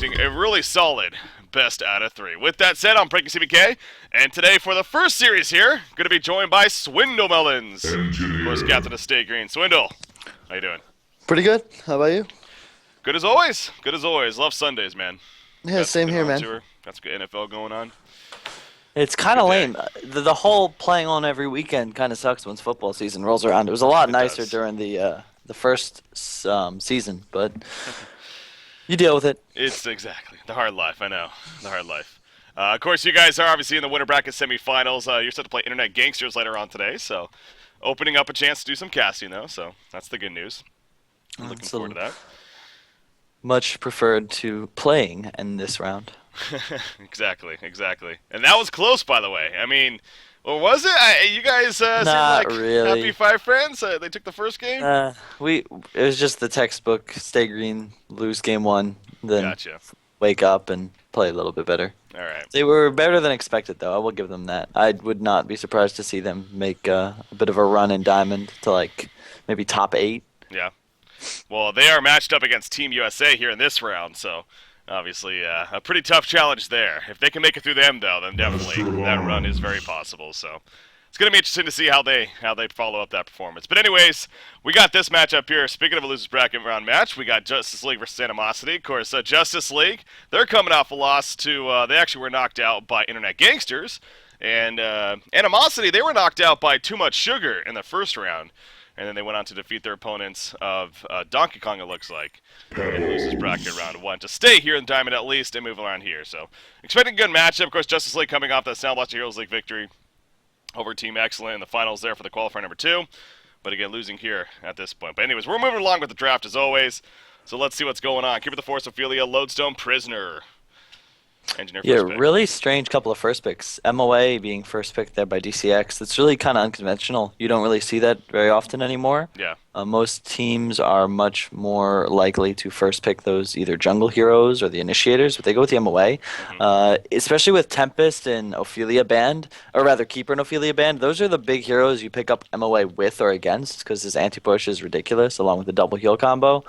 expecting a really solid best out of 3. With that said, I'm Frankie CBK, and today for the first series here, going to be joined by Swindle Melons. Of course, captain of Stay Green. Swindle, how you doing? Pretty good. How about you? Good as always. Good as always. Love Sundays, man. Yeah, same here, man. Got some good NFL going on. It's kind of lame. The whole playing on every weekend kind of sucks once football season rolls around. It was a lot nicer during the first season, but you deal with it. It's exactly the hard life. I know, the hard life. Of course, you guys are obviously in the winter bracket semifinals. You're set to play Internet Gangsters later on today, so opening up a chance to do some casting, though. So that's the good news. I'm looking forward to that. Much preferred to playing in this round. Exactly. And that was close, by the way. I mean, or was it? You guys seemed like really. happy 5 friends. They took the first game. It was just the textbook: stay green, lose game 1, then wake up and play a little bit better. All right. They were better than expected, though. I will give them that. I would not be surprised to see them make a bit of a run in Diamond to like maybe top 8. Yeah. Well, they are matched up against Team USA here in this round, so obviously a pretty tough challenge there. If they can make it through them, though, then definitely that run is very possible. So it's going to be interesting to see how they follow up that performance. But anyways, we got this matchup here. Speaking of a losers bracket round match, we got Justice League versus aNiMosity. Of course, Justice League, they're coming off a loss to, they actually were knocked out by Internet Gangsters. And aNiMosity, they were knocked out by Too Much Sugar in the first round. And then they went on to defeat their opponents of Donkey Kong, it looks like, in losers bracket round 1 to stay here in Diamond at least and move around here. So expecting a good matchup. Of course, Justice League coming off that Sound Blaster Heroes League victory over Team Excellent in the finals there for the qualifier number 2. But again, losing here at this point. But anyways, we're moving along with the draft as always. So let's see what's going on. Keeper the Force, Ophelia, Lodestone, Prisoner. Engineer first pick. Really strange couple of first picks. MOA being first pick there by DCX. That's really kind of unconventional. You don't really see that very often anymore. Yeah. Most teams are much more likely to first pick those either jungle heroes or the initiators, but they go with the MOA. Especially with Tempest and Ophelia banned, or rather Keeper and Ophelia banned. Those are the big heroes you pick up MOA with or against because his anti-push is ridiculous along with the double heal combo.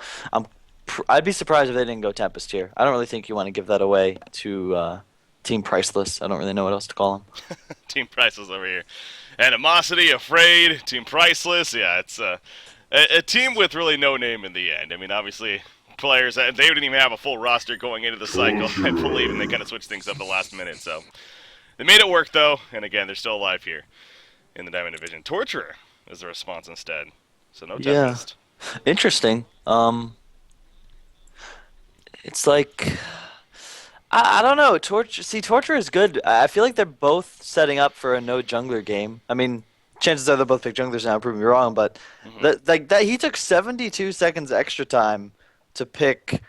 I'd be surprised if they didn't go Tempest here. I don't really think you want to give that away to Team Priceless. I don't really know what else to call them. Team Priceless over here. aNiMosity, Afraid, Team Priceless. Yeah, it's a team with really no name in the end. I mean, obviously, players, they didn't even have a full roster going into the cycle, I believe, and they kind of switched things up the last minute. So they made it work, though, and again, they're still alive here in the Diamond Division. Torturer is the response instead. So no Tempest. Yeah. Interesting. It's like, I don't know. Torture is good. I feel like they're both setting up for a no jungler game. I mean, chances are they'll both pick junglers now, prove me wrong, but he took 72 seconds extra time to pick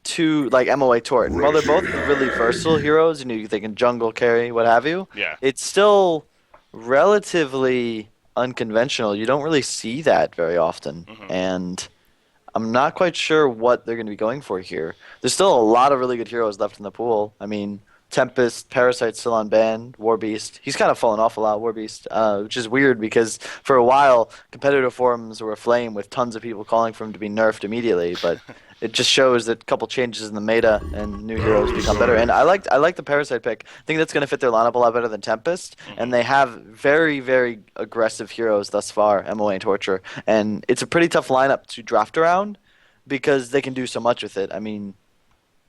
two, like, MOA Tort. And while they're both really versatile heroes, they can jungle, carry, what have you, it's still relatively unconventional. You don't really see that very often. And I'm not quite sure what they're going to be going for here. There's still a lot of really good heroes left in the pool. I mean, Tempest, Parasite's still on ban, Warbeast. He's kind of fallen off a lot, Warbeast, which is weird because for a while, competitive forums were aflame with tons of people calling for him to be nerfed immediately, but it just shows that a couple changes in the meta and new heroes become better. And I like the Parasite pick. I think that's going to fit their lineup a lot better than Tempest, and they have very, very aggressive heroes thus far, MOA and Torture, and it's a pretty tough lineup to draft around because they can do so much with it. I mean,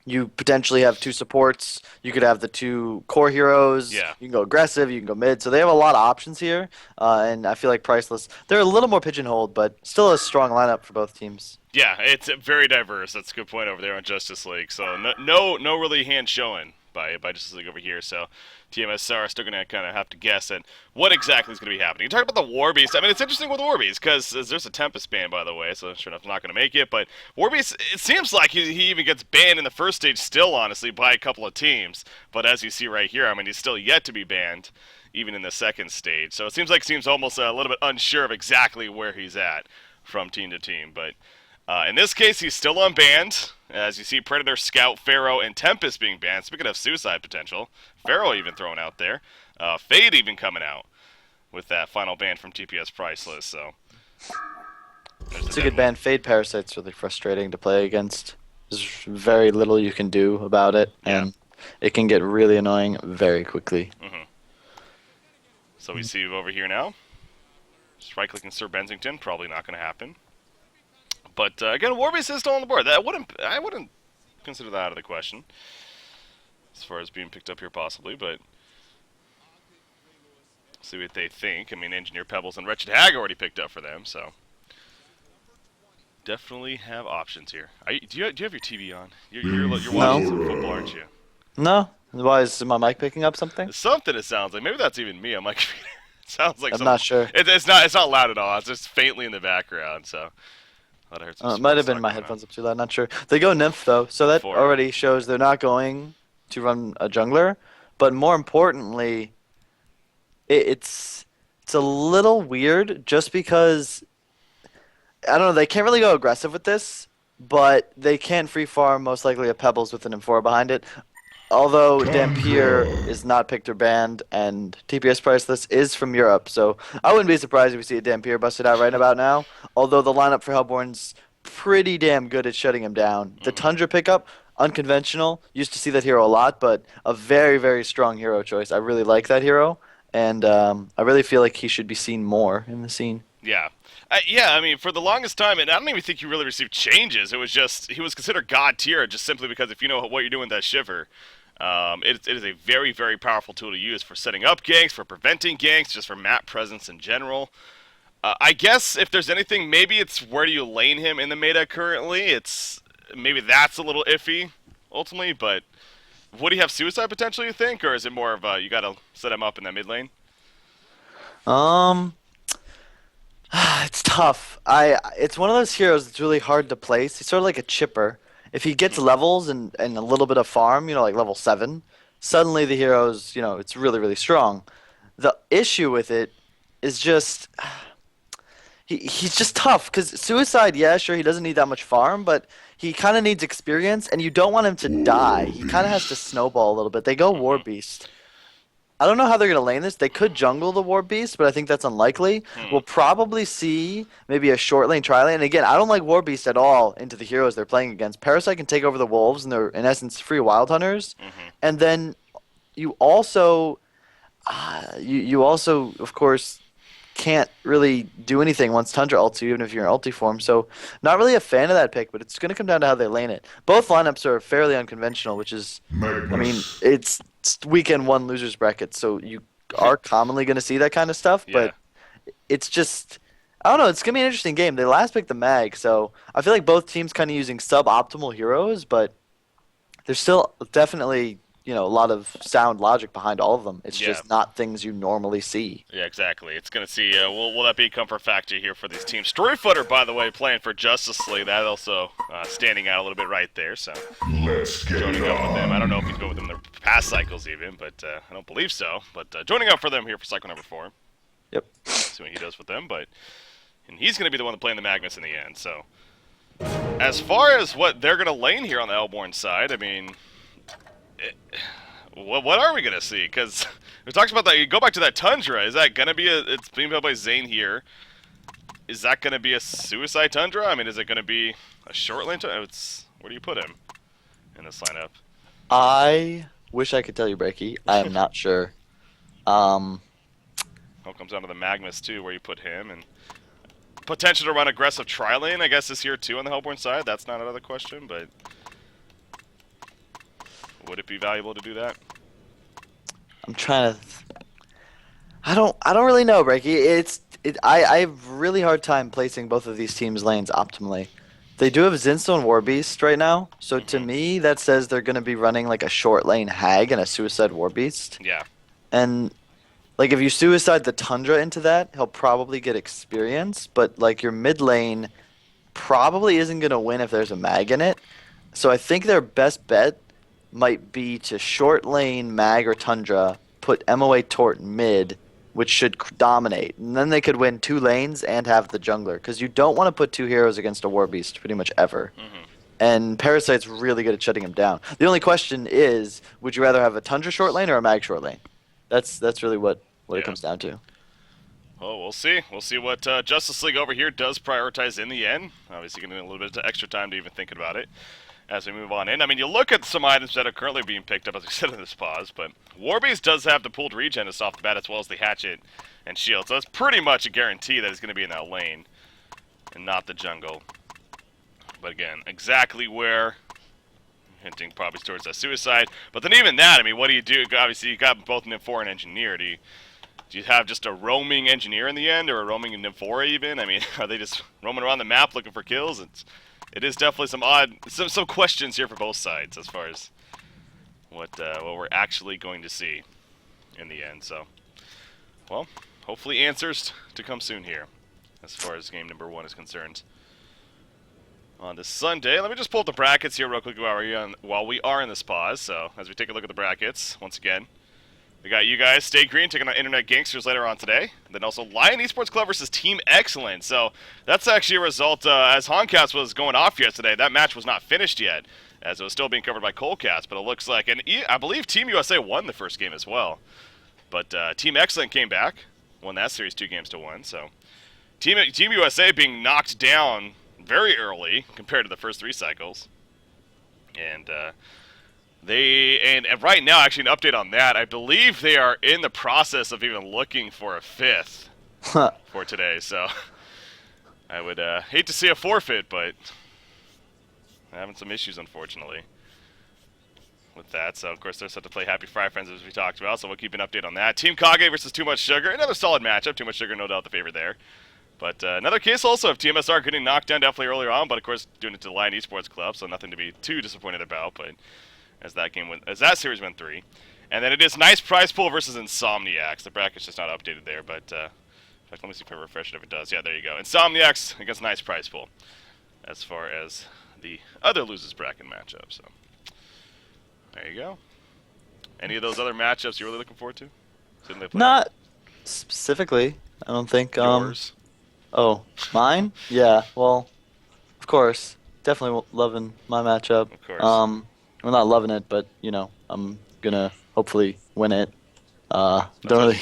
you potentially have 2 supports. You could have the 2 core heroes. Yeah. You can go aggressive. You can go mid. So they have a lot of options here. And I feel like Priceless, they're a little more pigeonholed, but still a strong lineup for both teams. Yeah, it's very diverse. That's a good point over there on Justice League. So no really hand showing by Justice League over here. So TMS are still going to kind of have to guess at what exactly is going to be happening. You talk about the Warbeast. I mean, it's interesting with Warbeast because there's a Tempest ban, by the way, so sure enough, not going to make it. But Warbeast, it seems like he even gets banned in the first stage still, honestly, by a couple of teams. But as you see right here, I mean, he's still yet to be banned, even in the second stage. So it seems like he's almost a little bit unsure of exactly where he's at from team to team. But in this case, he's still unbanned. As you see, Predator, Scout, Pharaoh, and Tempest being banned. Speaking of suicide potential, Pharaoh even thrown out there. Fade even coming out with that final ban from TPS Priceless. So it's a good ban. Fade Parasite's really frustrating to play against. There's very little you can do about it, Yeah. and it can get really annoying very quickly. hmm So we see over here now. Just right-clicking Sir Bensington, probably not going to happen. But again, Warbeast is still on the board. I wouldn't consider that out of the question as far as being picked up here possibly, but see what they think. I mean, Engineer Pebbles and Wretched Hag already picked up for them, so definitely have options here. Do you have your TV on? You're watching some football, No, aren't you? no. Why is my mic picking up something? It's something. It sounds like maybe that's even me on my computer. It sounds like I'm some. not sure. It's not loud at all. It's just faintly in the background. So I thought I heard some It might sports have been talk my going on. headphones up too loud. Not sure. They go nymph though, so Go that for it. already shows they're not going to run a jungler. But more importantly, it's a little weird just because I don't know. They can't really go aggressive with this, but they can free farm most likely a Pebbles with an M4 behind it. Although Dampier is not picked or banned, and TPS priceless is from Europe, so I wouldn't be surprised if we see a Dampier busted out right about now. Although the lineup for Hellborn's pretty damn good at shutting him down. The hmm Tundra pickup, unconventional. Used to see that hero a lot, but a very, very strong hero choice. I really like that hero, and I really feel like he should be seen more in the scene. Yeah. Yeah, I mean, for the longest time, and I don't even think he really received changes. It was just, he was considered god tier just simply because if you know what you're doing with that Shiver, it is a very, very powerful tool to use for setting up ganks, for preventing ganks, just for map presence in general. I guess if there's anything, maybe it's where do you lane him in the meta currently. Maybe that's a little iffy, ultimately, but would he have suicide potential, you think? Or is it more of you gotta set him up in that mid lane? Um, it's tough. It's one of those heroes that's really hard to place. He's sort of like a chipper. If he gets levels and a little bit of farm, like level 7, suddenly the hero's, it's really, really strong. The issue with it is just he's just tough because suicide, yeah, sure, he doesn't need that much farm, but he kind of needs experience, and you don't want him to die. He kind of has to snowball a little bit. They go War hmm Beast. I don't know how they're going to lane this. They could jungle the War Beast, but I think that's unlikely. Hmm. We'll probably see maybe a short lane, tri lane. And again, I don't like War Beast at all into the heroes they're playing against. Parasite can take over the wolves, and they're in essence free wild hunters. hmm And then you also, you also of course can't really do anything once Tundra ults you, even if you're in ulti form. So not really a fan of that pick, but it's going to come down to how they lane it. Both lineups are fairly unconventional, which is, I mean, it's weekend one losers bracket, so you are commonly going to see that kind of stuff. Yeah. But it's just, I don't know. It's going to be an interesting game. They last picked the mag, so I feel like both teams kind of using suboptimal heroes, but there's still definitely a lot of sound logic behind all of them. It's Yeah. just not things you normally see. Yeah, exactly. It's going to see, will that be a comfort factor here for these teams? Storyfooter, by the way, playing for Justice League. That also standing out a little bit right there. So joining up with them. I don't know if he's been with them in their past cycles even, but I don't believe so. But joining up for them here for cycle number 4. Yep. See what he does with them. And he's going to be the one playing the Magnus in the end. So as far as what they're going to lane here on the Hellborn side, I mean, what are we gonna see? Because we talked about that. You go back to that Tundra. Is that gonna be It's being played by Zane here. Is that gonna be a suicide Tundra? I mean, is it gonna be a short lane Tundra? Where do you put him in this lineup? I wish I could tell you, Breaky. I am not sure. Um, It comes down to the Magnus too, where you put him, and potential to run aggressive tri lane. I guess this year too on the Hellborn side. That's not another question, but would it be valuable to do that? I'm trying to. I don't really know, Breaky. I have really hard time placing both of these teams' lanes optimally. They do have Zinstone Warbeast right now, so to hmm me that says they're going to be running like a short lane Hag and a Suicide Warbeast. Yeah. And like if you suicide the Tundra into that, he'll probably get experience, but like your mid lane probably isn't going to win if there's a mag in it. So I think their best bet might be to short lane Mag or Tundra, put MOA Tort mid, which should dominate. And then they could win 2 lanes and have the jungler. Because you don't want to put 2 heroes against a War Beast pretty much ever. hmm And Parasite's really good at shutting him down. The only question is, would you rather have a Tundra short lane or a Mag short lane? That's really what it Yeah. comes down to. Oh, we'll see. We'll see what Justice League over here does prioritize in the end. Obviously, going to need a little bit of extra time to even thinking about it. as we move on in. I mean, you look at some items that are currently being picked up, as we said in this pause, but Warbeast does have the pooled regen just off the bat, as well as the hatchet and shield, so that's pretty much a guarantee that he's going to be in that lane and not the jungle. But again, exactly where, hinting probably towards that suicide. But then even that, I mean, what do you do? Obviously, you got both NIM4 and Engineer. Do you have just a roaming Engineer in the end, or a roaming NIM4 even? I mean, are they just roaming around the map looking for kills? It is definitely some questions here for both sides as far as what we're actually going to see in the end. So, well, hopefully answers to come soon here as far as game number 1 is concerned. On this Sunday, let me just pull up the brackets here real quick while we are in this pause. So, as we take a look at the brackets, once again, we got you guys, Stay Green, taking on Internet Gangsters later on today. And then also Lion Esports Club versus Team Excellent. So, that's actually a result, as HoNcast was going off yesterday, that match was not finished yet, as it was still being covered by Colecast. But it looks like, and I believe Team USA won the first game as well. But Team Excellent came back, won that series 2-1. So, Team USA being knocked down very early compared to the first 3 cycles, and right now, actually, an update on that. I believe they are in the process of even looking for a 5th for today. So I would hate to see a forfeit, but having some issues, unfortunately, with that. So of course they're set to play Happy Fry Friends as we talked about. So we'll keep an update on that. Team Kage versus Too Much Sugar, another solid matchup. Too Much Sugar, no doubt the favorite there. But another case also of TMSR getting knocked down definitely earlier on, but of course doing it to the Lion Esports Club, so nothing to be too disappointed about. But as that series went 3, and then it is Nice Prize Pool versus Insomniacs. The bracket's just not updated there, but in fact, let me see if I refresh it. If it does, yeah, there you go. Insomniacs against Nice Prize Pool, as far as the other losers bracket matchup. So there you go. Any of those other matchups you're really looking forward to? Not specifically, I don't think. Yours. Oh, mine? Yeah, well, of course. Definitely loving my matchup. Of course. I'm not loving it, but, I'm going to hopefully win it. Don't really...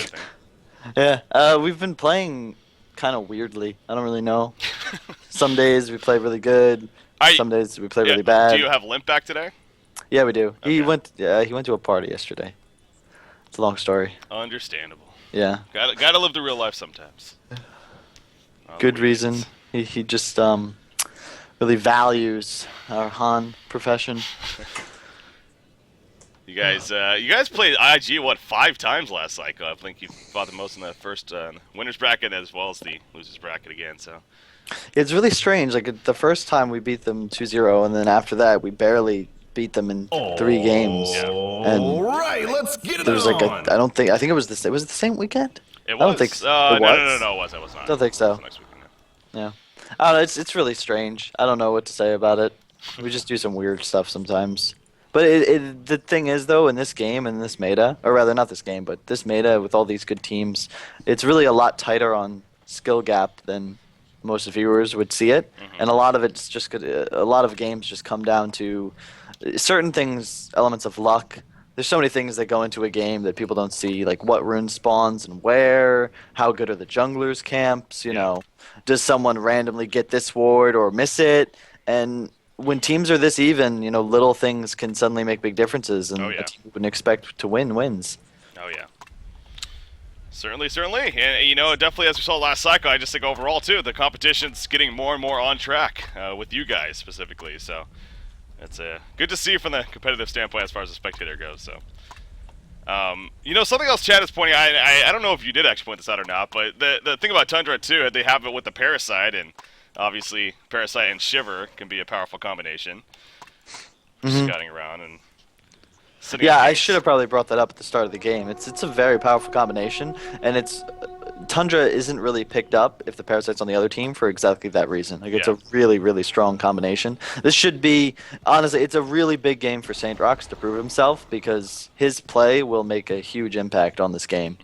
Yeah, we've been playing kind of weirdly. I don't really know. Some days we play really good. Some days we play really bad. Do you have Limp back today? Yeah, we do. Okay. He went to a party yesterday. It's a long story. Understandable. Yeah. Gotta live the real life sometimes. Good reason. He just really values our HoN profession. You guys played IG 5 times last cycle? I think you fought the most in the first winners bracket as well as the losers bracket again. So it's really strange. Like the first time we beat them 2-0, and then after that we barely beat them in 3 games. Yeah. And All right, let's get it there was on. I think it was the same weekend. It was. I don't think so. No, It was? no, it was not. Don't think so. It was next weekend, no. Yeah. I don't know. It's really strange. I don't know what to say about it. We just do some weird stuff sometimes. But the thing is, though, in this game, in this meta, or rather not this game, but this meta with all these good teams, it's really a lot tighter on skill gap than most viewers would see it. Mm-hmm. And a lot of it's just good. A lot of games just come down to certain things, elements of luck. There's so many things that go into a game that people don't see, like what rune spawns and where, how good are the junglers' camps, does someone randomly get this ward or miss it? And when teams are this even, little things can suddenly make big differences, and a team you wouldn't expect to win wins. Oh, yeah. Certainly. And, definitely as we saw last cycle, I just think overall, too, the competition's getting more and more on track with you guys specifically, so it's good to see from the competitive standpoint as far as the spectator goes. So, something else Chad is pointing out, I don't know if you did actually point this out or not, but the thing about Tundra, too, they have it with the Parasite, and obviously Parasite and Shiver can be a powerful combination. Scouting around and sitting. Yeah, I should have probably brought that up at the start of the game. It's a very powerful combination, and Tundra isn't really picked up if the Parasite's on the other team for exactly that reason. Like, it's a really, really strong combination. This should be, honestly, it's a really big game for St. Rox to prove himself, because his play will make a huge impact on this game.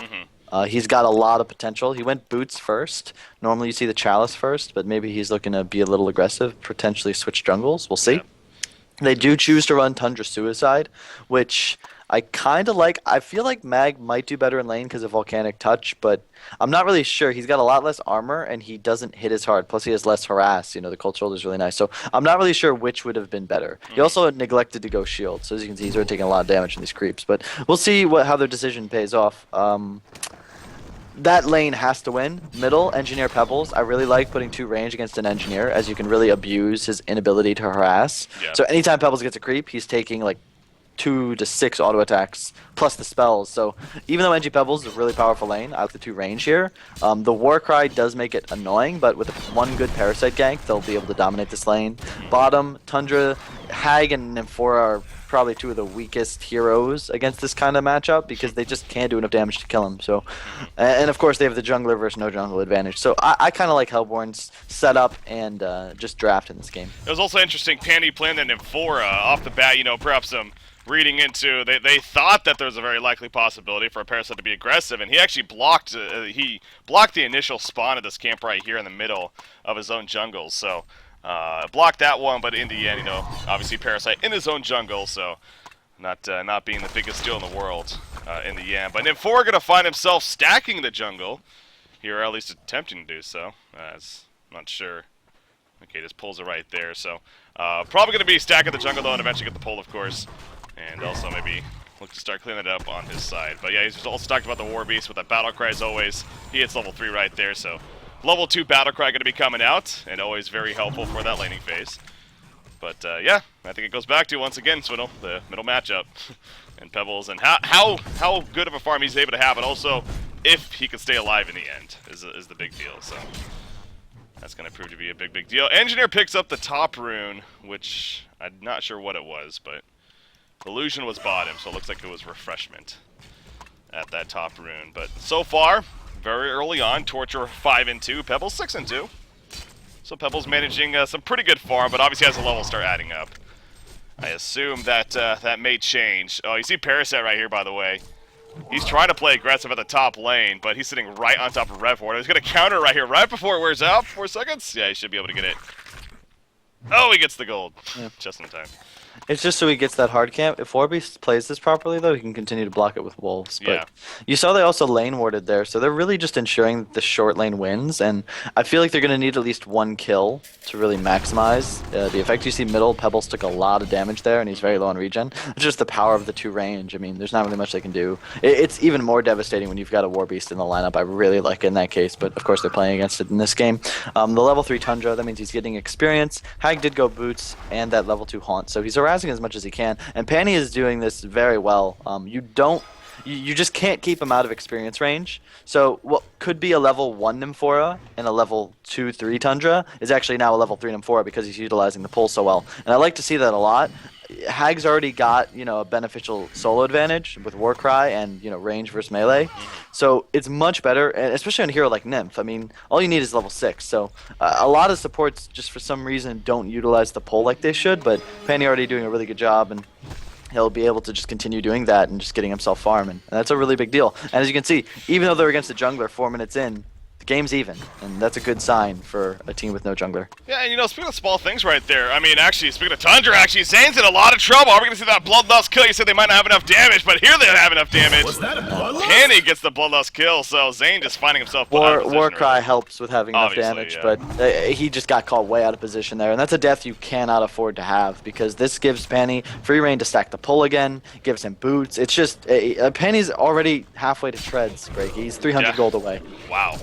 He's got a lot of potential. He went Boots first. Normally you see the Chalice first, but maybe he's looking to be a little aggressive, potentially switch jungles. We'll see. Yeah. They do choose to run Tundra Suicide, which I kind of like. I feel like Mag might do better in lane because of Volcanic Touch, but I'm not really sure. He's got a lot less armor and he doesn't hit as hard. Plus, he has less harass. You know, the Cold Shoulder is really nice. So I'm not really sure which would have been better. He Mhm. also neglected to go shield, so as you can see, he's already taking a lot of damage from these creeps. But we'll see how their decision pays off. That lane has to win. Middle, Engineer Pebbles. I really like putting 2 range against an Engineer, as you can really abuse his inability to harass. Yeah. So anytime Pebbles gets a creep, he's taking like 2 to 6 auto attacks plus the spells. So even though NG Pebbles is a really powerful lane, I like the 2 range here. The Warcry does make it annoying, but with one good Parasite gank, they'll be able to dominate this lane. Bottom, Tundra, Hag, and Nymphora are probably 2 of the weakest heroes against this kind of matchup because they just can't do enough damage to kill him. So, and of course they have the jungler versus no jungle advantage. So I kind of like Hellborn's setup and just draft in this game. It was also interesting. Pandy playing the Nymphora off the bat. You know, perhaps some reading into they thought that there was a very likely possibility for a Parasite to be aggressive, and he actually blocked the initial spawn of this camp right here in the middle of his own jungle. So blocked that one, but in the end, you know, obviously Parasite in his own jungle, so not being the biggest deal in the world in the end. But Nymphora gonna find himself stacking the jungle here, or at least attempting to do so. I'm not sure. Okay, just pulls it right there. So probably going to be stacking the jungle though, and eventually get the pull, of course, and also maybe look to start cleaning it up on his side. But yeah, he's also talked about the War Beast with that Battle Cry as always. He hits level 3 right there, so level 2 Battle Cry going to be coming out, and always very helpful for that laning phase. But yeah, I think it goes back to once again, Swiddle, the middle matchup, and Pebbles, and how good of a farm he's able to have, and also if he can stay alive in the end is the big deal. So. That's going to prove to be a big deal. Engineer picks up the top rune, which I'm not sure what it was, but Illusion was bottom, so it looks like it was Refreshment at that top rune. But so far, very early on, Torture 5-2, Pebbles 6-2. So Pebbles managing some pretty good farm, but obviously as the levels start adding up, I assume that that may change. Oh, you see Parasite right here, by the way. He's trying to play aggressive at the top lane, but he's sitting right on top of Rev Ward. He's going to counter right here, right before it wears out. 4 seconds? Yeah, he should be able to get it. Oh, he gets the gold. Yeah. Just in time. It's just so he gets that hard camp. If Warbeast plays this properly, though, he can continue to block it with wolves. But yeah. You saw they also lane warded there, so they're really just ensuring that the short lane wins. And I feel like they're going to need at least 1 kill to really maximize the effect. You see middle, Pebbles took a lot of damage there, and he's very low on regen. It's just the power of the 2 range. I mean, there's not really much they can do. It's even more devastating when you've got a Warbeast in the lineup. I really like it in that case, but of course they're playing against it in this game. The level 3 Tundra, that means he's getting experience. Hag did go boots, and that level 2 Haunt, so he's harassing as much as he can. And Panny is doing this very well. You just can't keep him out of experience range. So what could be a level 1 Nymphora and a level 2-3 Tundra is actually now a level 3 Nymphora because he's utilizing the pull so well. And I like to see that a lot. Hag's already got, you know, a beneficial solo advantage with Warcry and, you know, range versus melee. So it's much better, and especially on a hero like Nymph. I mean, all you need is level 6. So a lot of supports just for some reason don't utilize the pull like they should, but Panny already doing a really good job, and he'll be able to just continue doing that and just getting himself farm, and that's a really big deal. And as you can see, even though they're against a jungler 4 minutes in, the game's even, and that's a good sign for a team with no jungler. Yeah, and you know, speaking of small things right there, I mean, actually, speaking of Tundra, actually, Zane's in a lot of trouble. Are we going to see that Bloodlust kill? You said they might not have enough damage, but here they have enough damage. Was that a Bloodlust? Panny gets the Bloodlust kill, so Zane just finding himself out of position. Warcry helps with having enough Obviously, damage, yeah. but he just got caught way out of position there, and that's a death you cannot afford to have, because this gives Panny free reign to stack the pull again, gives him boots. It's just, Panny's already halfway to treads, Breaky. He's 300 gold away. Wow.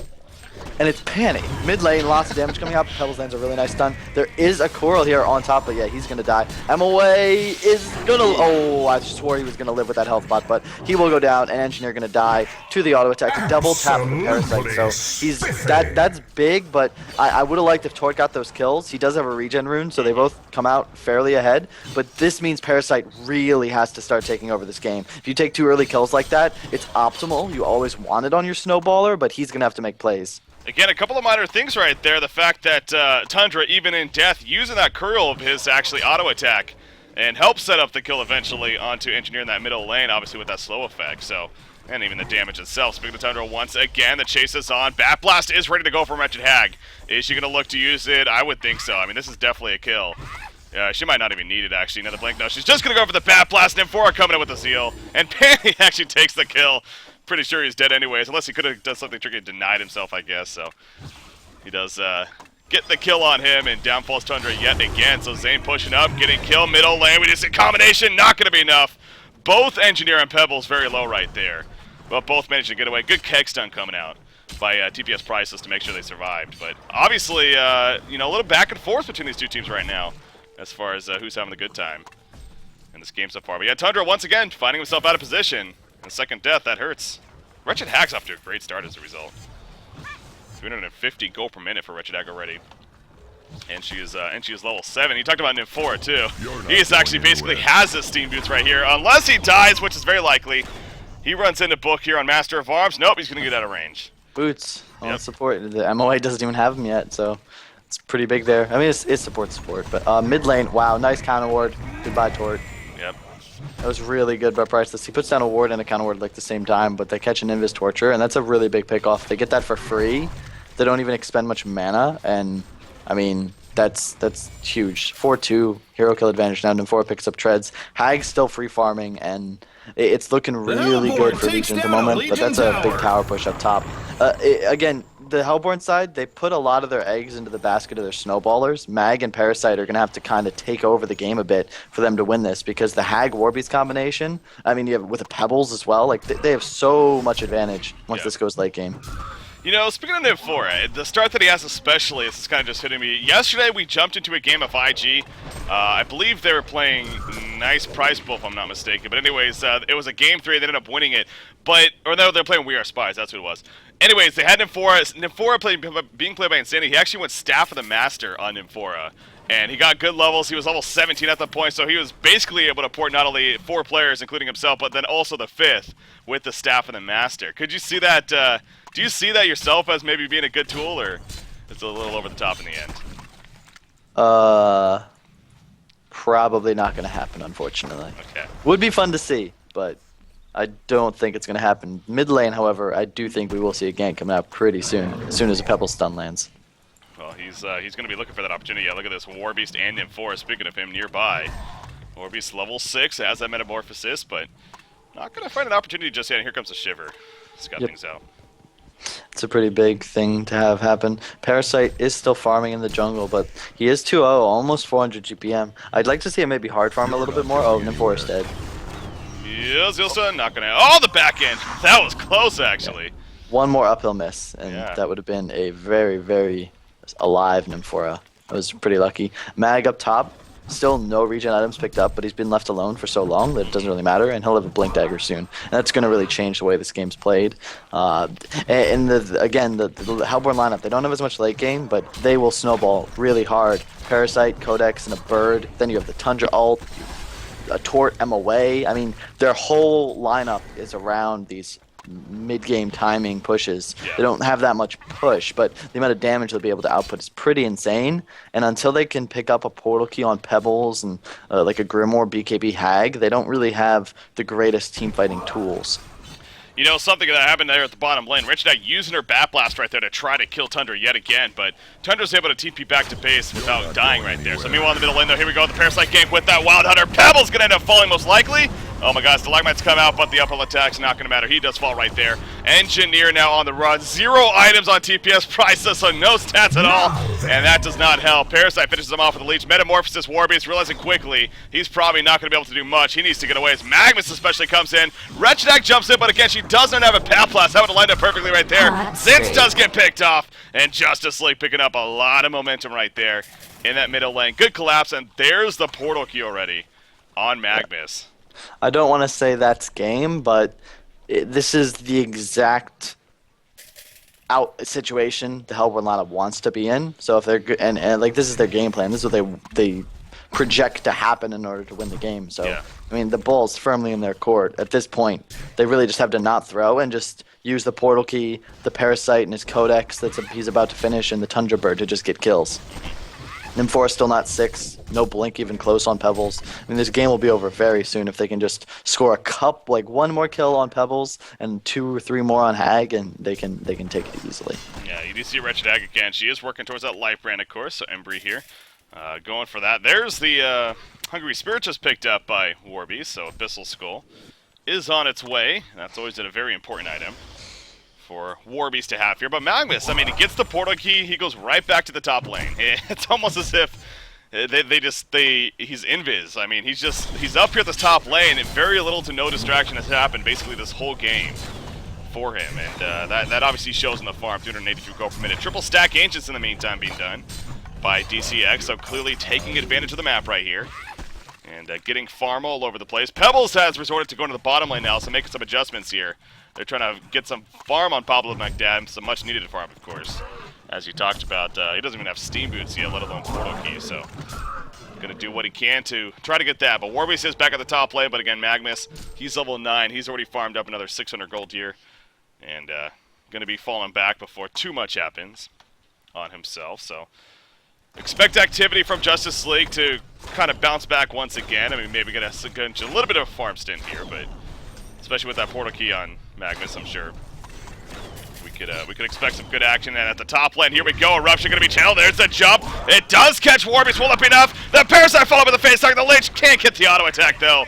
And it's Panny. Mid lane, lots of damage coming up. Pebbles lands a really nice stun. There is a Coral here on top, but yeah, he's going to die. MOA is going to... Oh, I swore he was going to live with that health bot, but he will go down, and Engineer going to die to the auto attack. Double tap from the Parasite. So he's that's big, but I would have liked if Tort got those kills. He does have a regen rune, so they both come out fairly ahead. But this means Parasite really has to start taking over this game. If you take 2 early kills like that, it's optimal. You always want it on your snowballer, but he's going to have to make plays. Again, a couple of minor things right there. The fact that Tundra, even in death, using that curl of his to actually auto-attack and help set up the kill eventually onto Engineer in that middle lane, obviously with that slow effect. So, and even the damage itself. Speaking of Tundra once again, the chase is on. Bat Blast is ready to go for Wretched Hag. Is she going to look to use it? I would think so. I mean, this is definitely a kill. She might not even need it, actually. Another blink. No, she's just going to go for the Bat Blast. Nymphora coming in with the Zeal. And Panny actually takes the kill. Pretty sure he's dead anyways, unless he could have done something tricky and denied himself, I guess. So he does get the kill on him, and down falls Tundra yet again. So Zane pushing up, getting kill, middle lane. We just a combination, not going to be enough. Both Engineer and Pebbles very low right there. But both managed to get away. Good keg stun coming out by TPS Priceless to make sure they survived. But obviously, you know, a little back and forth between these two teams right now as far as who's having the good time in this game so far. But yeah, Tundra once again finding himself out of position. And second death, that hurts. Wretched Hag's off to a great start as a result. 350 gold per minute for Wretched Hag already. And she is level 7. You talked about Nymphora too. He is actually basically has his Steam Boots right here. Unless he dies, which is very likely. He runs into Book here on Master of Arms. Nope, he's going to get out of range. Boots. Yep. Support. The MOA doesn't even have him yet, so it's pretty big there. I mean, it's support, but mid lane, wow, nice counter ward. Goodbye, Tort. Yep. That was really good by Priceless. He puts down a ward and a counter ward like the same time, but they catch an Invis Torture, and that's a really big pick off. They get that for free. They don't even expend much mana, and I mean, that's huge. 4-2, hero kill advantage now. Nymphora picks up treads. Hag's still free farming, and it's looking really good for Legion at the moment, but that's a big power push up top. Again, the Hellborn side, they put a lot of their eggs into the basket of their snowballers. Mag and Parasite are going to have to kind of take over the game a bit for them to win this, because the Hag Warbeast combination, I mean, you have with the Pebbles as well, like they have so much advantage once this goes late game. You know, speaking of Nymphora, the start that he has especially, this is kind of just hitting me. Yesterday we jumped into a game of IG. I believe they were playing Nice Prize Pool, if I'm not mistaken. But anyways, it was a game 3, they ended up winning it. Or no, they're playing We Are Spies, that's what it was. Anyways, they had Nymphora. Nymphora being played by Insanity. He actually went Staff of the Master on Nymphora. And he got good levels. He was level 17 at the point, so he was basically able to port not only 4 players, including himself, but then also the 5th with the Staff of the Master. Could you see that? Do you see that yourself as maybe being a good tool, or it's a little over the top in the end? Probably not going to happen, unfortunately. Okay. Would be fun to see, but I don't think it's going to happen. Mid lane, however, I do think we will see a gank coming out pretty soon, as soon as a Pebble stun lands. Well, he's going to be looking for that opportunity. Yeah, look at this, Warbeast and Nymphora. Speaking of him, nearby. Warbeast level 6 has that Metamorphosis, but not going to find an opportunity just yet. And here comes a Shiver. Scout things out. It's a pretty big thing to have happen. Parasite is still farming in the jungle, but he is 2-0, almost 400 GPM. I'd like to see him maybe hard farm a little bit more. Oh, Nymphora's dead. Yeah, Zilsa not gonna. Oh, the back end. That was close, actually. One more uphill miss, and that would have been a very, very alive Nymphora. I was pretty lucky. Mag up top. Still no regen items picked up, but he's been left alone for so long that it doesn't really matter, and he'll have a Blink Dagger soon. And that's going to really change the way this game's played. And again, the Hellborn lineup, they don't have as much late game, but they will snowball really hard. Parasite, Codex, and a Bird. Then you have the Tundra ult, a Tort MOA. I mean, their whole lineup is around these mid-game timing pushes. They don't have that much push, but the amount of damage they'll be able to output is pretty insane. And until they can pick up a portal key on Pebbles and like a Grimoire BKB Hag, they don't really have the greatest team fighting tools. You know, something that happened there at the bottom lane. Wretched Hag using her Bat Blast right there to try to kill Tundra yet again, but Tundra's able to TP back to base without dying right there. So meanwhile in the middle lane though, here we go, the Parasite gank with that Wild Hunter. Pebble's gonna end up falling most likely. Oh my gosh, the Lagmites come out, but the upper attack's not gonna matter. He does fall right there. Engineer now on the run. 0 items on TPS Priceless, so no stats at all. And that does not help. Parasite finishes him off with the leech. Metamorphosis Warbeast realizing quickly he's probably not gonna be able to do much. He needs to get away as Magnus especially comes in. Wretched Hag jumps in, but again, she doesn't have a Bat Blast. That would have lined up perfectly right there. Zinz does get picked off, and Justice League picking up a lot of momentum right there in that middle lane. Good collapse, and there's the portal key already on Magnus. I don't want to say that's game, but this is the exact situation the Hellborn lineup wants to be in. So if they're good, and like this is their game plan. This is what they project to happen in order to win the game. So I mean, the ball's firmly in their court at this point. They really just have to not throw and just use the portal key, the Parasite, and his Codex he's about to finish, and the Tundra Bird to just get kills. Nymphora still not 6, no blink even close on Pebbles. I mean, this game will be over very soon if they can just score like one more kill on Pebbles and 2 or 3 more on Hag, and they can take it easily. Yeah, you do see Wretched Hag again. She is working towards that life brand, of course, so Embry here. Going for that. There's the Hungry Spirit just picked up by Warby, so Abyssal Skull is on its way. That's always a very important item for Warbies to have here. But Magnus, I mean, he gets the portal key, he goes right back to the top lane. It's almost as if he's invis. I mean, he's up here at this top lane, and very little to no distraction has happened basically this whole game for him. And that obviously shows in the farm, 283 gold per minute. Triple stack Ancients in the meantime being done by DCX, so clearly taking advantage of the map right here. And getting farm all over the place. Pebbles has resorted to going to the bottom lane now, so making some adjustments here. They're trying to get some farm on Pablo Magdad, some much needed farm, of course. As you talked about, he doesn't even have Steam Boots yet, let alone Portal Key, so gonna do what he can to try to get that. But Warby is back at the top lane, but again, Magnus, he's level 9. He's already farmed up another 600 gold here. And gonna be falling back before too much happens on himself, so expect activity from Justice League to kind of bounce back once again. I mean, maybe gonna get into a little bit of a farm stint here, but especially with that portal key on Magnus, I'm sure we could expect some good action. And at the top lane, here we go. Eruption gonna be channeled. There's the jump. It does catch Warbies. Will it be enough? The Parasite follow with the face target. The Lich can't get the auto attack though.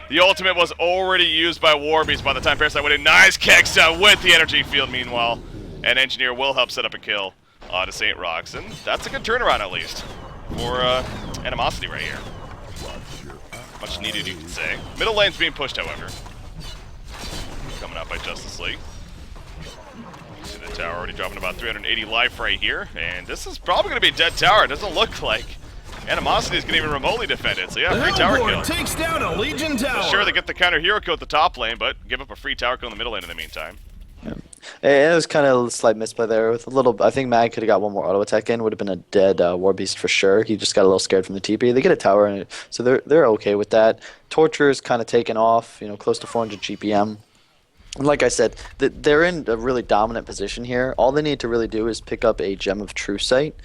The ultimate was already used by Warbies by the time Parasite went in. Nice Kexta with the energy field meanwhile. And Engineer will help set up a kill to St. Rox, and that's a good turnaround at least for Animosity right here. Much needed, you could say. Middle lane's being pushed, however. Coming out by Justice League. See the tower already dropping about 380 life right here, and this is probably going to be a dead tower. It doesn't look like Animosity is going to even remotely defend it, so yeah, free tower kill. Takes down a Legion tower. Sure, they get the counter hero kill at the top lane, but give up a free tower kill in the middle lane in the meantime. Yeah. It was kind of a slight misplay there with a little. I think Mag could have got one more auto attack in. Would have been a dead War Beast for sure. He just got a little scared from the TP. They get a tower in it, so they're okay with that. Torture is kind of taken off. Close to 400 GPM. And like I said, they're in a really dominant position here. All they need to really do is pick up a Gem of True Sight.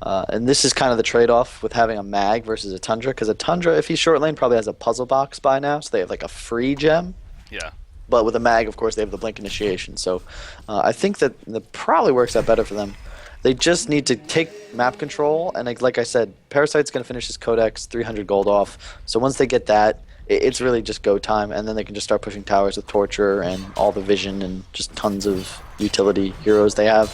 And this is kind of the trade-off with having a Mag versus a Tundra, because a Tundra, if he's short lane, probably has a puzzle box by now, so they have like a free gem. Yeah. But with a Mag, of course, they have the Blink Initiation. So I think that probably works out better for them. They just need to take map control, and like I said, Parasite's going to finish his Codex, 300 gold off. So once they get that, it's really just go time, and then they can just start pushing towers with Torture and all the vision and just tons of utility heroes they have.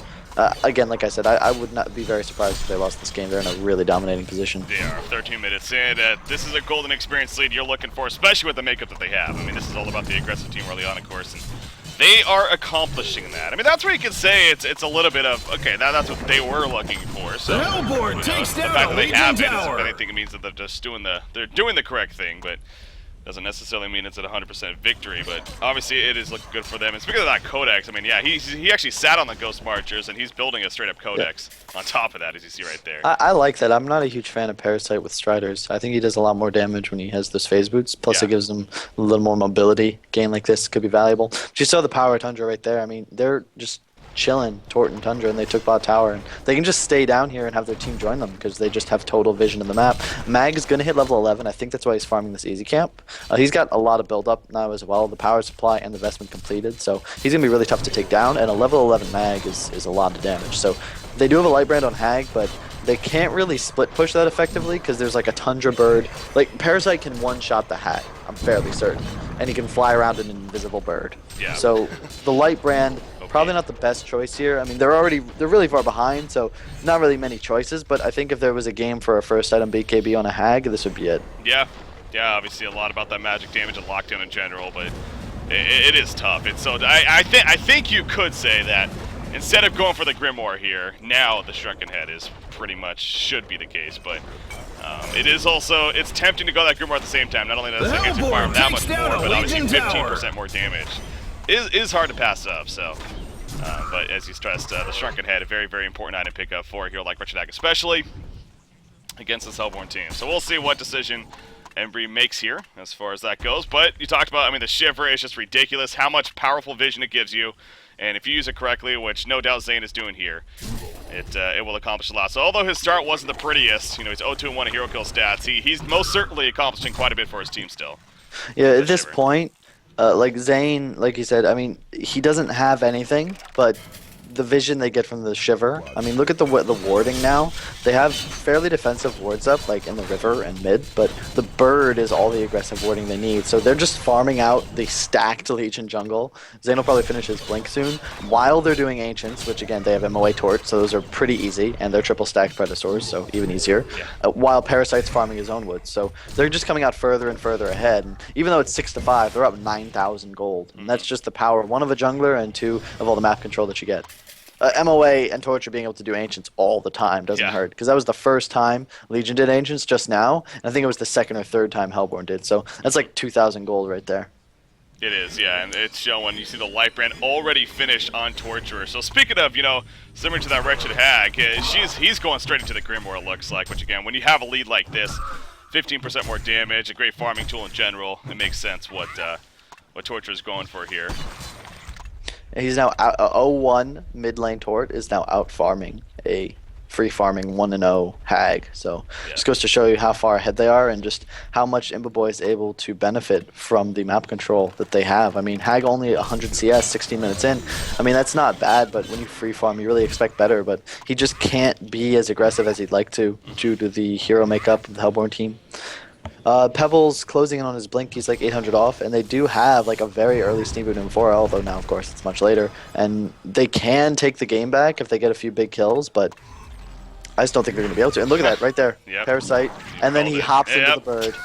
Again, like I said, I would not be very surprised if they lost this game. They're in a really dominating position. They are 13 minutes in. This is a golden experience lead you're looking for, especially with the makeup that they have. I mean, this is all about the aggressive team early on, of course, and they are accomplishing that. I mean, that's where you can say it's a little bit of, okay, that's what they were looking for. So the Hellboard takes down the fact that they have it, tower. if anything, it means that they're just doing the correct thing, but doesn't necessarily mean it's at 100% victory, but obviously it is looking good for them. And speaking of that Codex, I mean, yeah, he actually sat on the Ghost Marchers, and he's building a straight-up Codex on top of that, as you see right there. I like that. I'm not a huge fan of Parasite with Striders. I think he does a lot more damage when he has those phase boots. Plus, it gives them a little more mobility. A game like this could be valuable. But you saw the power of Tundra right there. I mean, they're just chilling, Tort and Tundra, and they took bot tower, and they can just stay down here and have their team join them because they just have total vision of the map. Mag is going to hit level 11. I think that's why he's farming this easy camp. He's got a lot of build up now as well, the power supply and the vestment completed, so he's going to be really tough to take down, and a level 11 Mag is a lot of damage. So they do have a light brand on Hag, but they can't really split push that effectively because there's like a Tundra bird. Like, Parasite can one-shot the Hag, I'm fairly certain, and he can fly around an invisible bird. Yeah. So the light brand, probably not the best choice here. I mean, they're really far behind, so not really many choices, but I think if there was a game for a first item BKB on a Hag, this would be it. Yeah, obviously a lot about that magic damage and lockdown in general, but it is tough. It's so I think you could say that instead of going for the Grimoire here, now the Shrunken Head is pretty much should be the case, but it is also, it's tempting to go that Grimoire at the same time. Not only does it get you farm that much more, but obviously 15% more damage is hard to pass up, so. But as you stressed, the Shrunken Head, a very, very important item to pick up for a hero like Wretched, especially against this Hellborn team. So we'll see what decision Embry makes here as far as that goes. But you talked about, I mean, the Shiver is just ridiculous, how much powerful vision it gives you. And if you use it correctly, which no doubt Zane is doing here, it will accomplish a lot. So although his start wasn't the prettiest, he's 0-2-1 in hero kill stats, he's most certainly accomplishing quite a bit for his team still. Yeah, at this point, like Zane, like you said, I mean, he doesn't have anything, but the vision they get from the Shiver. I mean, look at the warding now. They have fairly defensive wards up, like in the river and mid, but the bird is all the aggressive warding they need. So they're just farming out the stacked Legion jungle. Zane will probably finish his Blink soon, while they're doing Ancients, which again, they have MOA Torch, so those are pretty easy, and they're triple stacked Predators, so even easier, while Parasite's farming his own woods. So they're just coming out further and further ahead, and even though it's 6-5, they're up 9,000 gold, and that's just the power, one, of a jungler, and two, of all the map control that you get. MOA and Torture being able to do Ancients all the time doesn't hurt, because that was the first time Legion did Ancients just now, and I think it was the second or third time Hellborn did, so that's like 2,000 gold right there. It is, yeah, and it's showing. You see the light brand already finished on Torturer. So speaking of, similar to that Wretched Hag, he's going straight into the Grimoire, it looks like, which again, when you have a lead like this, 15% more damage, a great farming tool in general, it makes sense what Torturer's going for here. He's now 0-1 mid lane Tort is now out farming a free farming 1-0 Hag. So just goes to show you how far ahead they are and just how much Imba is able to benefit from the map control that they have. I mean, Hag only 100 CS 16 minutes in. I mean, that's not bad, but when you free farm, you really expect better. But he just can't be as aggressive as he'd like to due to the hero makeup of the Hellborn team. Pebbles closing in on his Blink, he's like 800 off, and they do have like a very early Sneak Boot in 4, although now of course it's much later, and they can take the game back if they get a few big kills, but I just don't think they're going to be able to. And look at that right there, Parasite, and then he hops into the bird.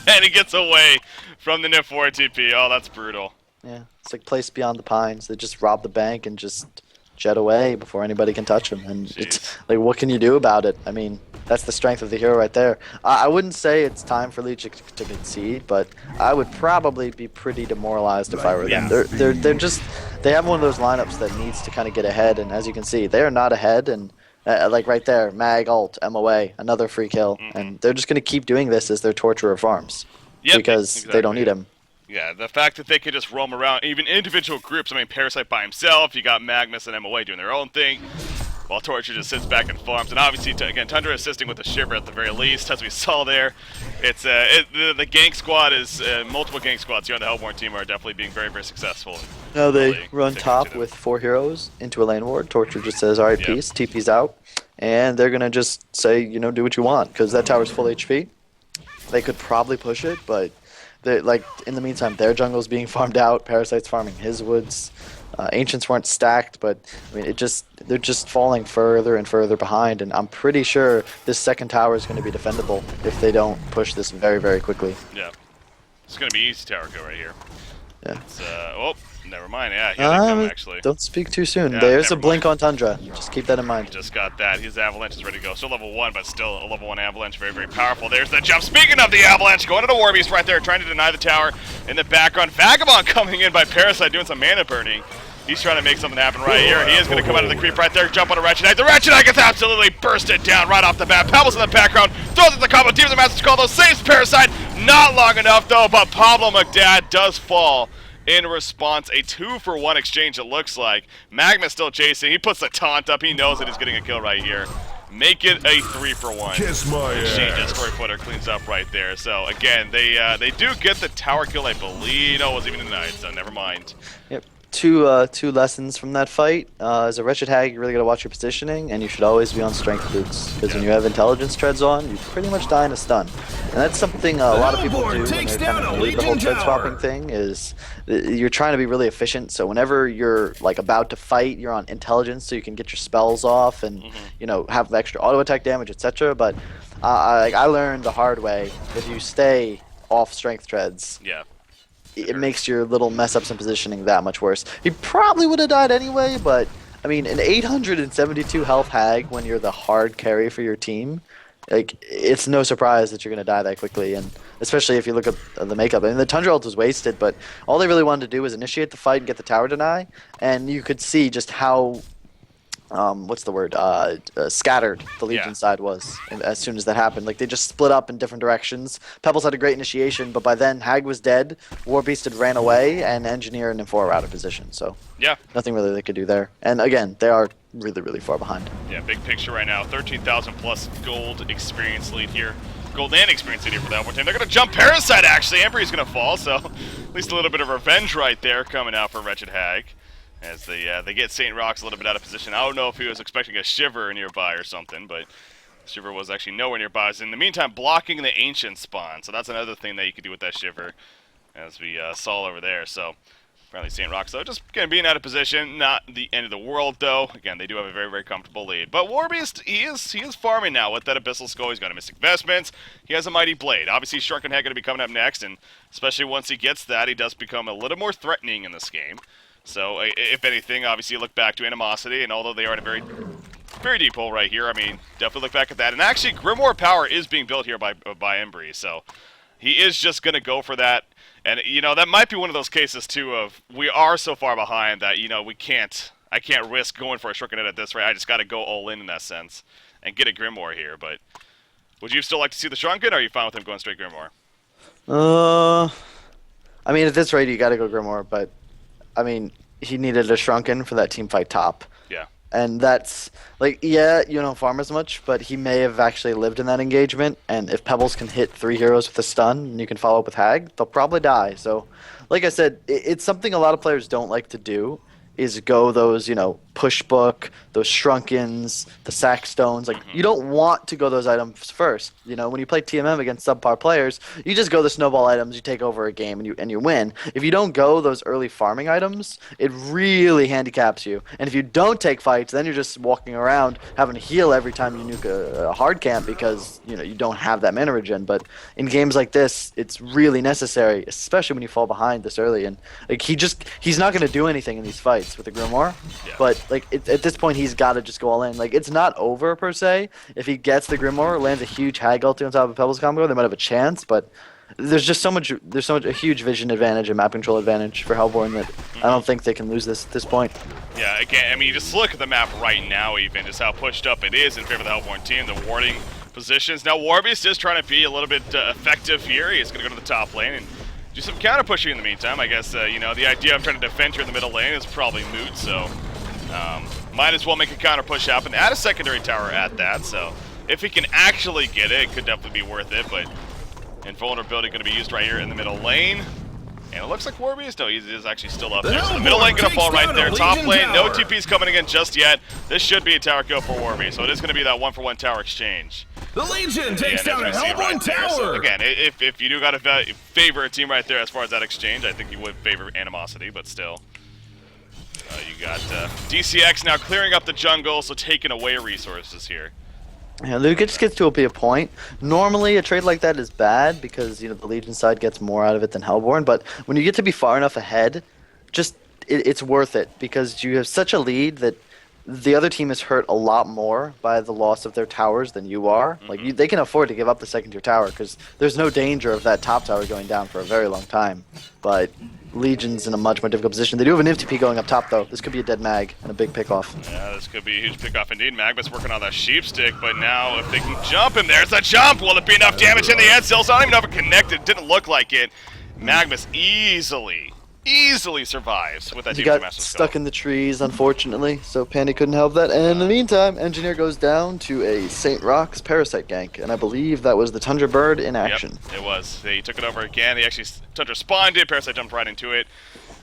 And he gets away from the NIF4 TP, oh that's brutal. Yeah, it's like Place Beyond the Pines, they just rob the bank and just jet away before anybody can touch him, and it's like, what can you do about it? I mean, that's the strength of the hero right there. I wouldn't say it's time for Legion to concede, but I would probably be pretty demoralized if I were them. They have one of those lineups that needs to kind of get ahead, and as you can see, they are not ahead, and like right there, Mag, Ult, MOA, another free kill, and they're just going to keep doing this as their Torturer farms, because they don't need him. Yeah, the fact that they can just roam around, even individual groups. I mean, Parasite by himself, you got Magnus and MOA doing their own thing, while Torture just sits back and farms. And obviously, again, Tundra assisting with the Shiver at the very least, as we saw there. It's the gank squad is, multiple gank squads here on the Hellborn team are definitely being very, very successful. No, they run top with 4 heroes into a lane ward. Torture just says, alright, peace, TP's out. And they're going to just say, do what you want, because that tower's full HP. They could probably push it, but in the meantime, their jungle's being farmed out. Parasite's farming his woods. Ancients weren't stacked, but I mean, they're just falling further and further behind. And I'm pretty sure this second tower is going to be defendable if they don't push this very, very quickly. Yeah, it's going to be easy tower kill right here. Yeah. It's, oh, never mind. Yeah, here they come actually. Don't speak too soon. Yeah, There's a Blink on Tundra. Just keep that in mind. Just got that. His Avalanche is ready to go. Still level 1, but still a level 1 Avalanche. Very, very powerful. There's the jump. Speaking of the Avalanche, going to the Warbeast right there, trying to deny the tower. In the background, Vagabond coming in by Parasite, doing some mana burning. He's trying to make something happen right here. He is going to come out of the creep right there, jump on a Wretched Hag. The Wretched Hag gets absolutely bursted down right off the bat. Pebbles in the background, throws it the combo. Demons of Master's Call, though, saves Parasite. Not long enough, though, but Pablo McDad does fall. In response, a 2-for-1 exchange, it looks like. Magma's still chasing. He puts the taunt up. He knows that he's getting a kill right here. Make it a 3-for-1. Kiss my Exchanges, ass. Square Footer cleans up right there. So, again, they do get the tower kill, I believe. No, it wasn't even denied, so never mind. Yep. Two lessons from that fight. As a Wretched Hag, you really got to watch your positioning, and you should always be on strength boots, because when you have intelligence treads on, you pretty much die in a stun. And that's something a lot of people do when they're kind of new to the whole tread swapping thing, is you're trying to be really efficient, so whenever you're like about to fight, you're on intelligence so you can get your spells off and have extra auto attack damage, etc. But I learned the hard way, if you stay off strength treads, it makes your little mess ups in positioning that much worse. He probably would have died anyway, but I mean, an 872 health Hag when you're the hard carry for your team, like, it's no surprise that you're going to die that quickly, and especially if you look at the makeup. I mean, the Tundra ult was wasted, but all they really wanted to do was initiate the fight and get the tower deny, and you could see just how scattered the Legion side was as soon as that happened. Like, they just split up in different directions. Pebbles had a great initiation, but by then Hag was dead, Warbeast had ran away, and Engineer and Nympho were out of position, so nothing really they could do there. And again, they are really, really far behind. Yeah, big picture right now. 13,000 plus gold experience lead here. Gold and experience lead here for the Hellborn team. They're going to jump Parasite, actually. Embry's going to fall, so at least a little bit of revenge right there coming out for Wretched Hag. as they get St. Rock's a little bit out of position. I don't know if he was expecting a Shiver nearby or something, but Shiver was actually nowhere nearby. In the meantime, blocking the Ancient spawn, so that's another thing that you could do with that Shiver, as we saw over there. So apparently St. Rock's, though, just again being out of position, not the end of the world, though. Again, they do have a very, very comfortable lead. But Warbeast, he is farming now with that Abyssal Skull. He's got a Mystic Vestments. He has a Mighty Blade. Obviously, Shrunken Head going to be coming up next, and especially once he gets that, he does become a little more threatening in this game. So, if anything, obviously you look back to Animosity, and although they are in a very, very deep hole right here, I mean, definitely look back at that. And actually, Grimoire Power is being built here by Embry, so he is just going to go for that. And, you know, that might be one of those cases, too, of we are so far behind that, you know, I can't risk going for a Shrunken Head at this rate. I just got to go all in that sense and get a Grimoire here. But would you still like to see the Shrunken, or are you fine with him going straight Grimoire? I mean, at this rate, you got to go Grimoire, but I mean, he needed a Shrunken for that team fight top. Yeah. And that's, like, yeah, you don't farm as much, but he may have actually lived in that engagement. And if Pebbles can hit 3 heroes with a stun, and you can follow up with Hag, they'll probably die. So, like I said, it's something a lot of players don't like to do, is go those, you know, push book, those Shrunkens, the sack stones. Like, you don't want to go those items first. You know, when you play TMM against subpar players, you just go the snowball items, you take over a game, and you win. If you don't go those early farming items, it really handicaps you. And if you don't take fights, then you're just walking around having to heal every time you nuke a hard camp because, you know, you don't have that mana regen. But in games like this, it's really necessary, especially when you fall behind this early. And like he's not going to do anything in these fights with the Grimoire, but like at this point he's got to just go all in. Like, it's not over per se. If he gets the Grimoire, lands a huge Hag ulti on top of a Pebbles combo, they might have a chance. But there's a huge vision advantage and map control advantage for Hellborn that I don't think they can lose this at this point. Yeah, again, I mean, just look at the map right now, even just how pushed up it is in favor of the Hellborn team. The warding positions. Now Warbeast is trying to be a little bit effective here. He's going to go to the top lane and do some counter pushing in the meantime. I guess, you know, the idea of trying to defend here in the middle lane is probably moot, so might as well make a counter push happen. Add a secondary tower at that, so if he can actually get it, it could definitely be worth it, but invulnerability going to be used right here in the middle lane. And it looks like Warbeast, no, he is actually still up there. So the middle lane going to fall right there. Top lane, no TP's coming again just yet. This should be a tower kill for Warbeast, so it is going to be that 1-for-1 tower exchange. The Legion takes down a Hellborn tower! So again, if you do got to favor a team right there as far as that exchange, I think you would favor Animosity, but still. You got DCX now clearing up the jungle, so taking away resources here. Yeah, Luke, it just gets to be a point. Normally, a trade like that is bad because, you know, the Legion side gets more out of it than Hellborn, but when you get to be far enough ahead, it's worth it because you have such a lead that the other team is hurt a lot more by the loss of their towers than you are. Like, they can afford to give up the second-tier tower because there's no danger of that top tower going down for a very long time. But Legion's in a much more difficult position. They do have an IFTP going up top, though. This could be a dead mag and a big pickoff. Yeah, this could be a huge pickoff indeed. Magma's working on that sheep stick, but now if they can jump him, there's a jump! Will it be enough damage in the end? Still, I don't even know if it connected. Didn't look like it. Magma's easily survives with that He Demon got Master stuck Skull. in the trees, unfortunately, so Pandy couldn't help that. And in the meantime, Engineer goes down to a St. Rock's Parasite gank, and I believe that was the Tundra Bird in action. Yep, it was. He took it over again. He actually, Tundra spawned it, Parasite jumped right into it,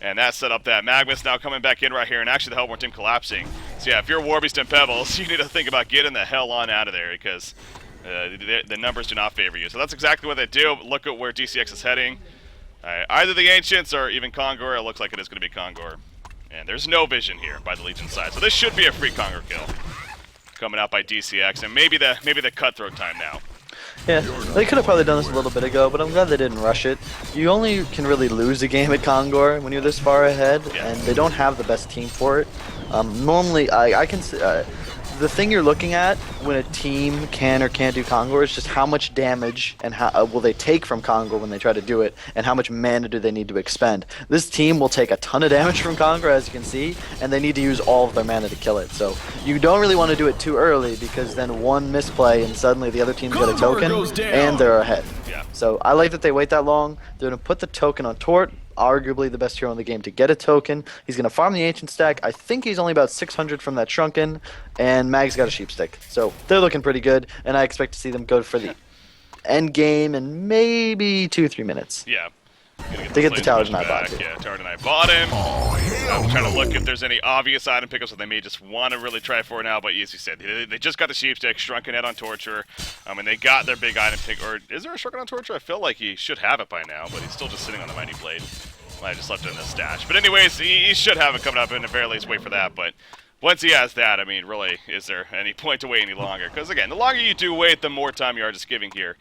and that set up that. Magma's now coming back in right here, and actually the Hellborn team collapsing. So yeah, if you're Warbeast and Pebbles, you need to think about getting the hell on out of there, because the numbers do not favor you. So that's exactly what they do. Look at where DCX is heading. Either the Ancients or even Kongor. It looks like it is going to be Kongor. And there's no vision here by the Legion side. So this should be a free Kongor kill. Coming out by DCX, and maybe the cutthroat time now. Yeah, they could have probably done this a little bit ago, but I'm glad they didn't rush it. You only can really lose a game at Kongor when you're this far ahead, and they don't have the best team for it. Normally, I can... the thing you're looking at when a team can or can't do Kongor is just how much damage and how will they take from Kongor when they try to do it, and how much mana do they need to expend. This team will take a ton of damage from Kongor, as you can see, and they need to use all of their mana to kill it. So you don't really want to do it too early, because then one misplay and suddenly the other team's got a token and they're ahead. Yeah. So I like that they wait that long. They're going to put the token on Tort, arguably the best hero in the game, to get a token. He's going to farm the Ancient stack. I think he's only about 600 from that Shrunken, and Mag's got a Sheep Stick. So they're looking pretty good, and I expect to see them go for the end game in maybe 2-3 minutes. Yeah. Gonna They get the laser tower push denied back. bot. Yeah, tower denied bottom. I'm trying to look if there's any obvious item pickups that they may just want to really try for now, but as you said, they just got the Sheepstick, Shrunken Head on Torture, and they got their big item pick. Or is there a Shrunken on Torture? I feel like he should have it by now, but he's still just sitting on the Mighty Blade. I just left it in the stash. But anyways, he should have it coming up, and at the very least wait for that, but once he has that, I mean, really, is there any point to wait any longer? Because again, the longer you do wait, the more time you are just giving here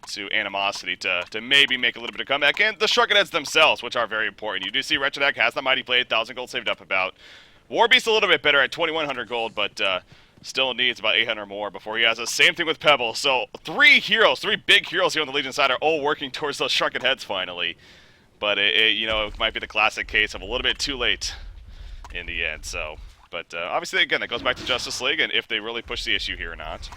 to Animosity to maybe make a little bit of comeback. And the Shrunken Heads themselves, which are very important. You do see Wretched Egg has the Mighty Blade, 1,000 gold saved up about. Warbeast a little bit better at 2,100 gold, but still needs about 800 more before he has the same thing with Pebble. So 3 big heroes here on the Legion side are all working towards those Shrunken Heads finally. But you know, it might be the classic case of a little bit too late in the end. So, but obviously, again, that goes back to Justice League and if they really push the issue here or not.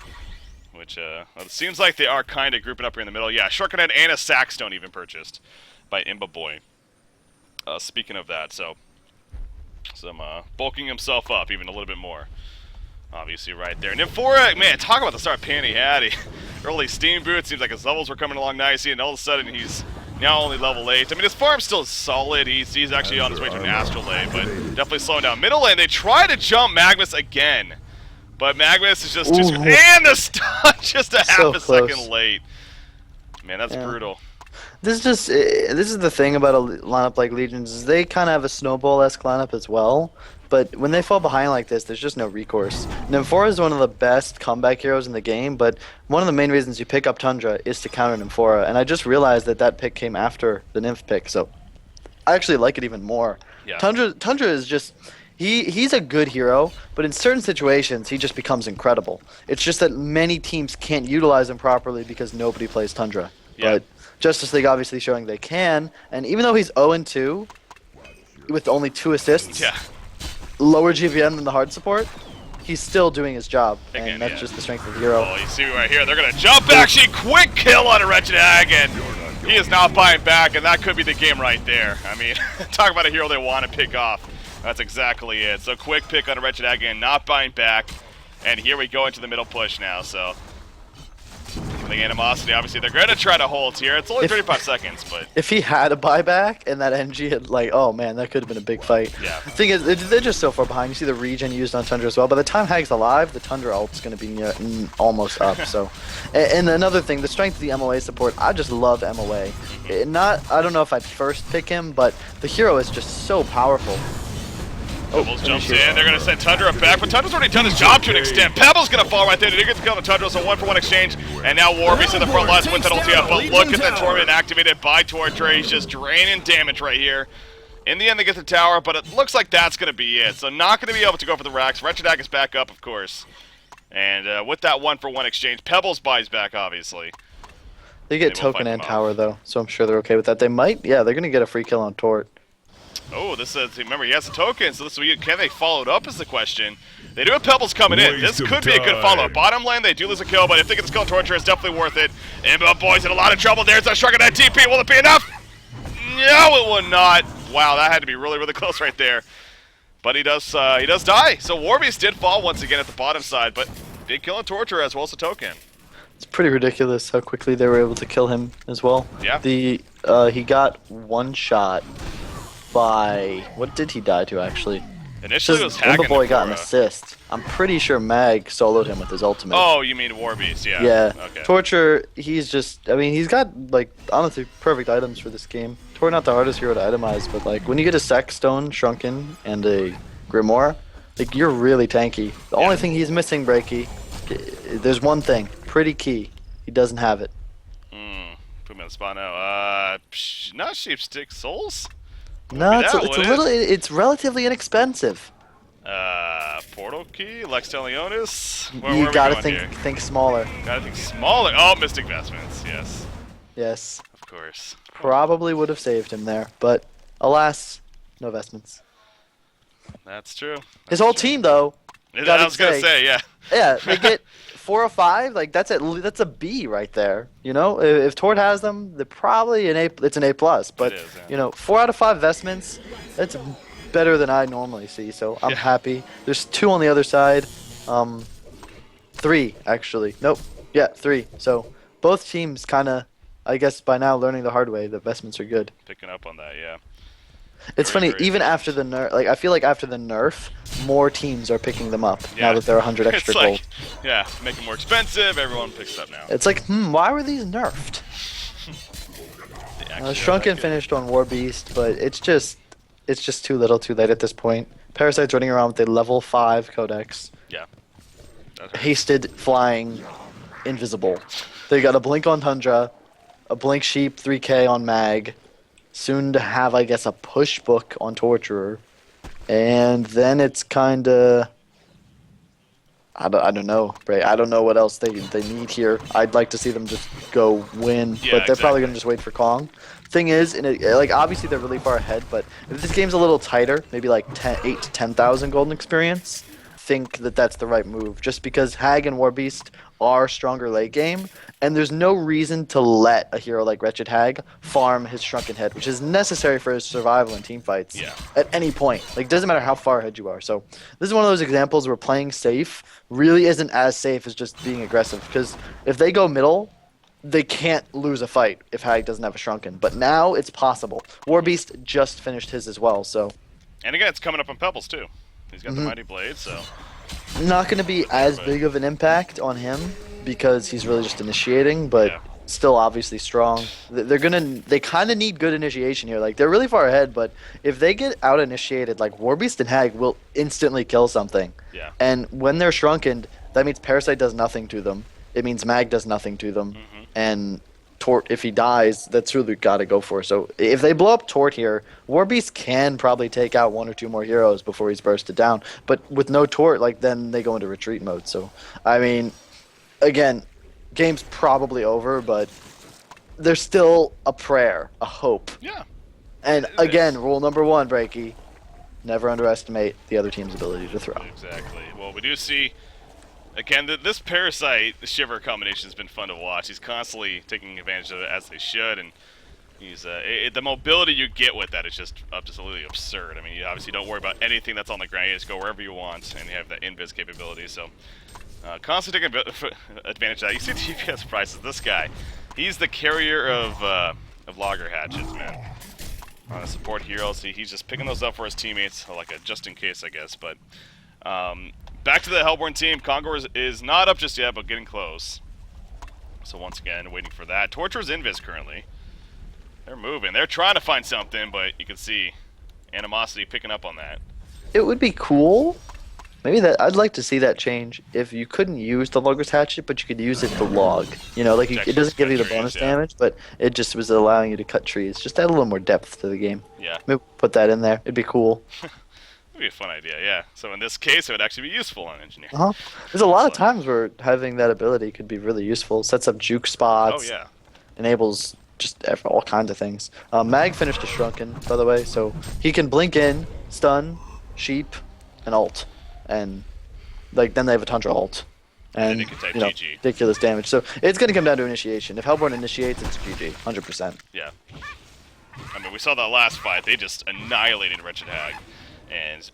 Which, well, it seems like they are kind of grouping up here in the middle. Yeah, Shrunken Head and a Sackstone even purchased by Imba Boy. Speaking of that, so some bulking himself up even a little bit more. Obviously right there. Nymphora, man, talk about the start pan he had. Early Steam Boot, seems like his levels were coming along nicely, and all of a sudden he's now only level 8. I mean, his farm's still solid. He's actually on his way to an Astral Lane, but definitely slowing down. Middle lane, they try to jump Magnus again. But Magnus is just too screwed. And the stun just a half a second late. Man, that's brutal. This is the thing about a lineup like Legions, is they kind of have a snowball-esque lineup as well. But when they fall behind like this, there's just no recourse. Nymphora is one of the best comeback heroes in the game, but one of the main reasons you pick up Tundra is to counter Nymphora. And I just realized that pick came after the Nymph pick, so I actually like it even more. Yeah. Tundra is just... He's a good hero, but in certain situations, he just becomes incredible. It's just that many teams can't utilize him properly because nobody plays Tundra. Yeah. But Justice League obviously showing they can, and even though he's 0-2 with only 2 assists, lower GPM than the hard support, he's still doing his job, and that's just the strength of the hero. Oh, you see right here, they're going to jump actually, quick kill on a Wretched Hag, and he is not buying back, and that could be the game right there. I mean, talk about a hero they want to pick off. That's exactly it. So quick pick on a Wretched Hag again, not buying back. And here we go into the middle push now, so. The Animosity, obviously, they're going to try to hold here. It's only 35 seconds, but. If he had a buyback and that NG had, like, oh man, that could have been a big fight. Yeah. The thing is, they're just so far behind. You see the regen used on Tundra as well. By the time Hag's alive, the Tundra ult's going to be almost up, so. And another thing, the strength of the MOA support, I just love MOA. I don't know if I'd first pick him, but the hero is just so powerful. Pebbles jumps in, they're going to send Tundra back, but Tundra's already done his job to an extent. Pebble's going to fall right there, they get the kill on Tundra, so 1-for-1 exchange, and now Warbeast in the front lines with that ulti up, but look at that Torment activated by Torture, he's just draining damage right here. In the end, they get the tower, but it looks like that's going to be it, so not going to be able to go for the racks. Wretched Hag is back up, of course, and with that 1-for-1 exchange, Pebbles buys back, obviously. They get token and tower, though, so I'm sure they're okay with that. They might, yeah, they're going to get a free kill on Tort. Oh, this is, remember, he has a token, so this can they follow it up is the question. They do have Pebbles coming in. This could be a good follow-up. Bottom lane, they do lose a kill, but if they get this kill on Torture, it's definitely worth it. And Boy's in a lot of trouble. There's that Shrunken Head TP. Will it be enough? No, it will not. Wow, that had to be really, really close right there. But he does die. So Warbeast did fall once again at the bottom side, but did kill on Torture as well as a token. It's pretty ridiculous how quickly they were able to kill him as well. Yeah. He got one shot by... What did he die to, actually? Initially, it was Hacking Boy got an assist. I'm pretty sure Mag soloed him with his ultimate. Oh, you mean Warbeast, yeah. Yeah. Okay. Torture, he's just... I mean, he's got, like, honestly, perfect items for this game. Tor not the hardest hero to itemize, but, like, when you get a Sackstone, Shrunken, and a Grimoire, like, you're really tanky. The only thing he's missing, Breaky, there's one thing. Pretty key. He doesn't have it. Put me on the spot now. Not Sheepstick Souls? No, it's relatively inexpensive. Portal Key, Lex Leonis. You gotta think smaller. Gotta think smaller. Oh, Mystic Vestments, yes. Yes. Of course. Probably would have saved him there, but alas, no vestments. That's true. His whole team, though. I was gonna say, yeah. Yeah, they get 4 or 5. Like that's a B right there. You know, if Tort has them, they're probably an A. It's an A+. But you know, 4 out of 5 vestments. That's better than I normally see. So I'm happy. There's 2 on the other side. 3 actually. Nope. Yeah, 3. So both teams kind of I guess by now learning the hard way, the investments are good. Picking up on that, yeah. It's Very, funny, very even efficient. after the nerf, like I feel like after the nerf, more teams are picking them up now Yeah. that they're 100 extra It's like, gold. yeah, make them more expensive. Everyone picks up now. It's like, why were these nerfed? They actually are Shrunken that good. finished on War Beast, but it's just too little, too late at this point. Parasite's running around with a level 5 Codex, Yeah. That hurts. hasted, flying, invisible. They got a blink on Tundra, a blink Sheep 3K on Mag, soon to have, I guess, a push book on Torturer, and then it's kind of. I don't know, Ray. I don't know what else they need here. I'd like to see them just go win, Yeah, but they're probably exactly. gonna just wait for Kong. Thing is, like obviously they're really far ahead, but if this game's a little tighter, maybe like 8 to 10,000 golden experience, think that that's the right move. Just because Hag and Warbeast are stronger late game, and there's no reason to let a hero like Wretched Hag farm his Shrunken Head, which is necessary for his survival in team fights. Yeah. At any point, like doesn't matter how far ahead you are. So this is one of those examples where playing safe really isn't as safe as just being aggressive. Because if they go middle, they can't lose a fight if Hag doesn't have a Shrunken. But now it's possible. Warbeast just finished his as well, so And again, it's coming up on Pebbles too. He's got the Mm-hmm. Mighty Blade, so not going to be as big of an impact on him because he's really just initiating, but Yeah. still obviously strong. They kind of need good initiation here. Like they're really far ahead, but if they get out initiated, like Warbeast and Hag will instantly kill something. yeah. And when they're shrunken, that means Parasite does nothing to them. It means Mag does nothing to them. Mm-hmm. And Tort, if he dies, that's really got to go for. So if they blow up Tort here, Warbeast can probably take out 1 or 2 more heroes before he's bursted down. But with no Tort, like then they go into retreat mode. So, I mean, again, game's probably over, but there's still a prayer, a hope. Yeah. And It again, is. rule number 1, Breaky, never underestimate the other team's ability to throw. Exactly. Well, we do see, again, this Parasite Shiver combination has been fun to watch. He's constantly taking advantage of it as they should, and he's the mobility you get with that is just absolutely absurd. I mean, you obviously don't worry about anything that's on the ground. You just go wherever you want, and you have that invis capability. So, constantly taking advantage of that. You see the DPS prices. This guy, he's the carrier of logger hatchets, man. On a support hero, see, he's just picking those up for his teammates, like a just in case, I guess. But back to the Hellborn team. Kongor is not up just yet, but getting close. So once again, waiting for that. Torture's invis currently. They're moving. They're trying to find something, but you can see animosity picking up on that. It would be cool. Maybe that I'd like to see that change if you couldn't use the logger's hatchet, but you could use it to log. You know, like it doesn't give you the bonus Yeah. damage, but it just was allowing you to cut trees. Just add a little more depth to the game. Yeah, Maybe put that in there. It'd be cool. that'd be a fun idea. Yeah. So in this case, it would actually be useful on engineer. Uh-huh. There's a lot of times where having that ability could be really useful. Sets up juke spots. Oh yeah. Enables just all kinds of things. Mag finished a Shrunken, by the way, so he can blink in, stun, sheep, and ult. And like then they have a Tundra ult. And they can type you know, GG. ridiculous damage. So it's gonna come down to initiation. If Hellborn initiates, it's GG, 100%. Yeah. I mean, we saw that last fight. They just annihilated Wretched Hag.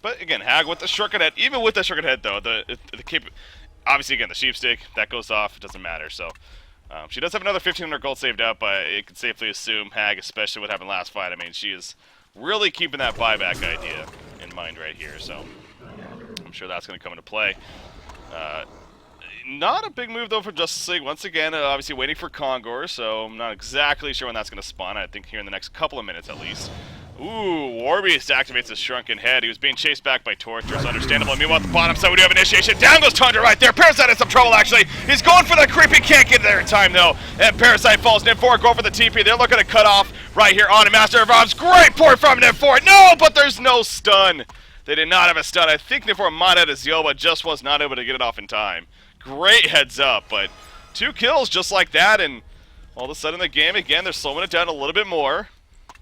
But again, Hag with the Shrunken Head. Even with the Shrunken Head, though, obviously, again, the Sheep Stick, that goes off. It doesn't matter. So she does have another 1,500 gold saved up, but you can safely assume Hag, especially what happened last fight, I mean, she is really keeping that buyback idea in mind right here. So I'm sure that's going to come into play. Not a big move, though, for Justice League. Once again, obviously waiting for Kongor, so I'm not exactly sure when that's going to spawn. I think here in the next couple of minutes, at least. Ooh, Warbeast activates his Shrunken Head. He was being chased back by Torture, so understandable. Meanwhile, at the bottom side, we do have initiation. Down goes Tundra right there. Parasite in some trouble, actually. He's going for the creepy. Can't get there in time, though. And Parasite falls. NIM4 going for the TP. They're looking to cut off right here on a Master of Arms. Great port from NIM4. No, but there's no stun. They did not have a stun. I think NIM4 might have a Zeal, but just was not able to get it off in time. Great heads up, but 2 kills just like that, and all of a sudden the game, again, they're slowing it down a little bit more,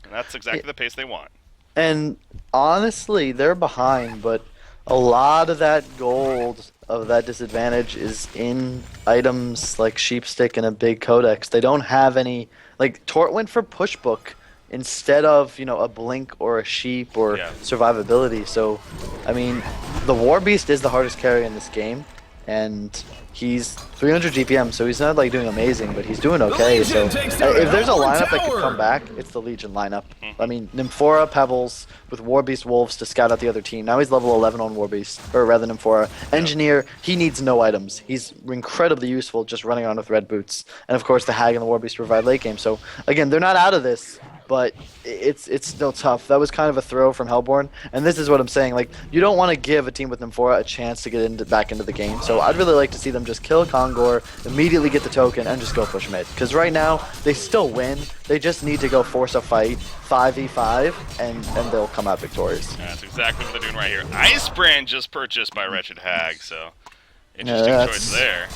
and that's exactly the pace they want. And honestly, they're behind, but a lot of that gold of that disadvantage is in items like Sheepstick and a big Codex. They don't have any, like Tort went for push book instead of, you know, a blink or a sheep or Yeah. survivability. So, I mean, the War Beast is the hardest carry in this game. and he's 300 GPM, so he's not like doing amazing, but he's doing okay. So if there's a lineup that could come back, it's the Legion lineup. I mean, Nymphora, Pebbles with Warbeast Wolves to scout out the other team. Now he's level 11 on Warbeast, or rather Nymphora. Engineer, he needs no items. He's incredibly useful just running on with red boots. And of course the Hag and the Warbeast provide late game. So again, they're not out of this, but it's still tough. That was kind of a throw from Hellborn, and this is what I'm saying. Like, you don't want to give a team with Nymphora a chance to get back into the game. So I'd really like to see them just kill Kongor, immediately get the token, and just go push mid. Because right now they still win. They just need to go force a fight, 5v5, and they'll come out victorious. Yeah, that's exactly what they're doing right here. Icebrand just purchased by Wretched Hag, so interesting choice there.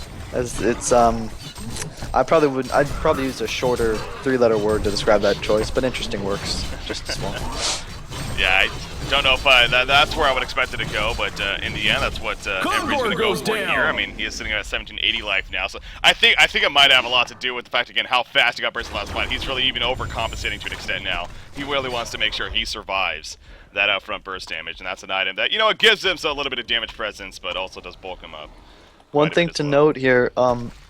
I'd probably use a shorter 3-letter word to describe that choice, but interesting works just as well. Yeah, I don't know if that's where I would expect it to go, but in the end, that's what everybody's going to go for here. I mean, he is sitting at 1780 life now, so I think it might have a lot to do with the fact, again, how fast he got burst in the last fight. He's really even overcompensating to an extent now. He really wants to make sure he survives that upfront burst damage, and that's an item that, it gives him a little bit of damage presence, but also does bulk him up. One thing to note here,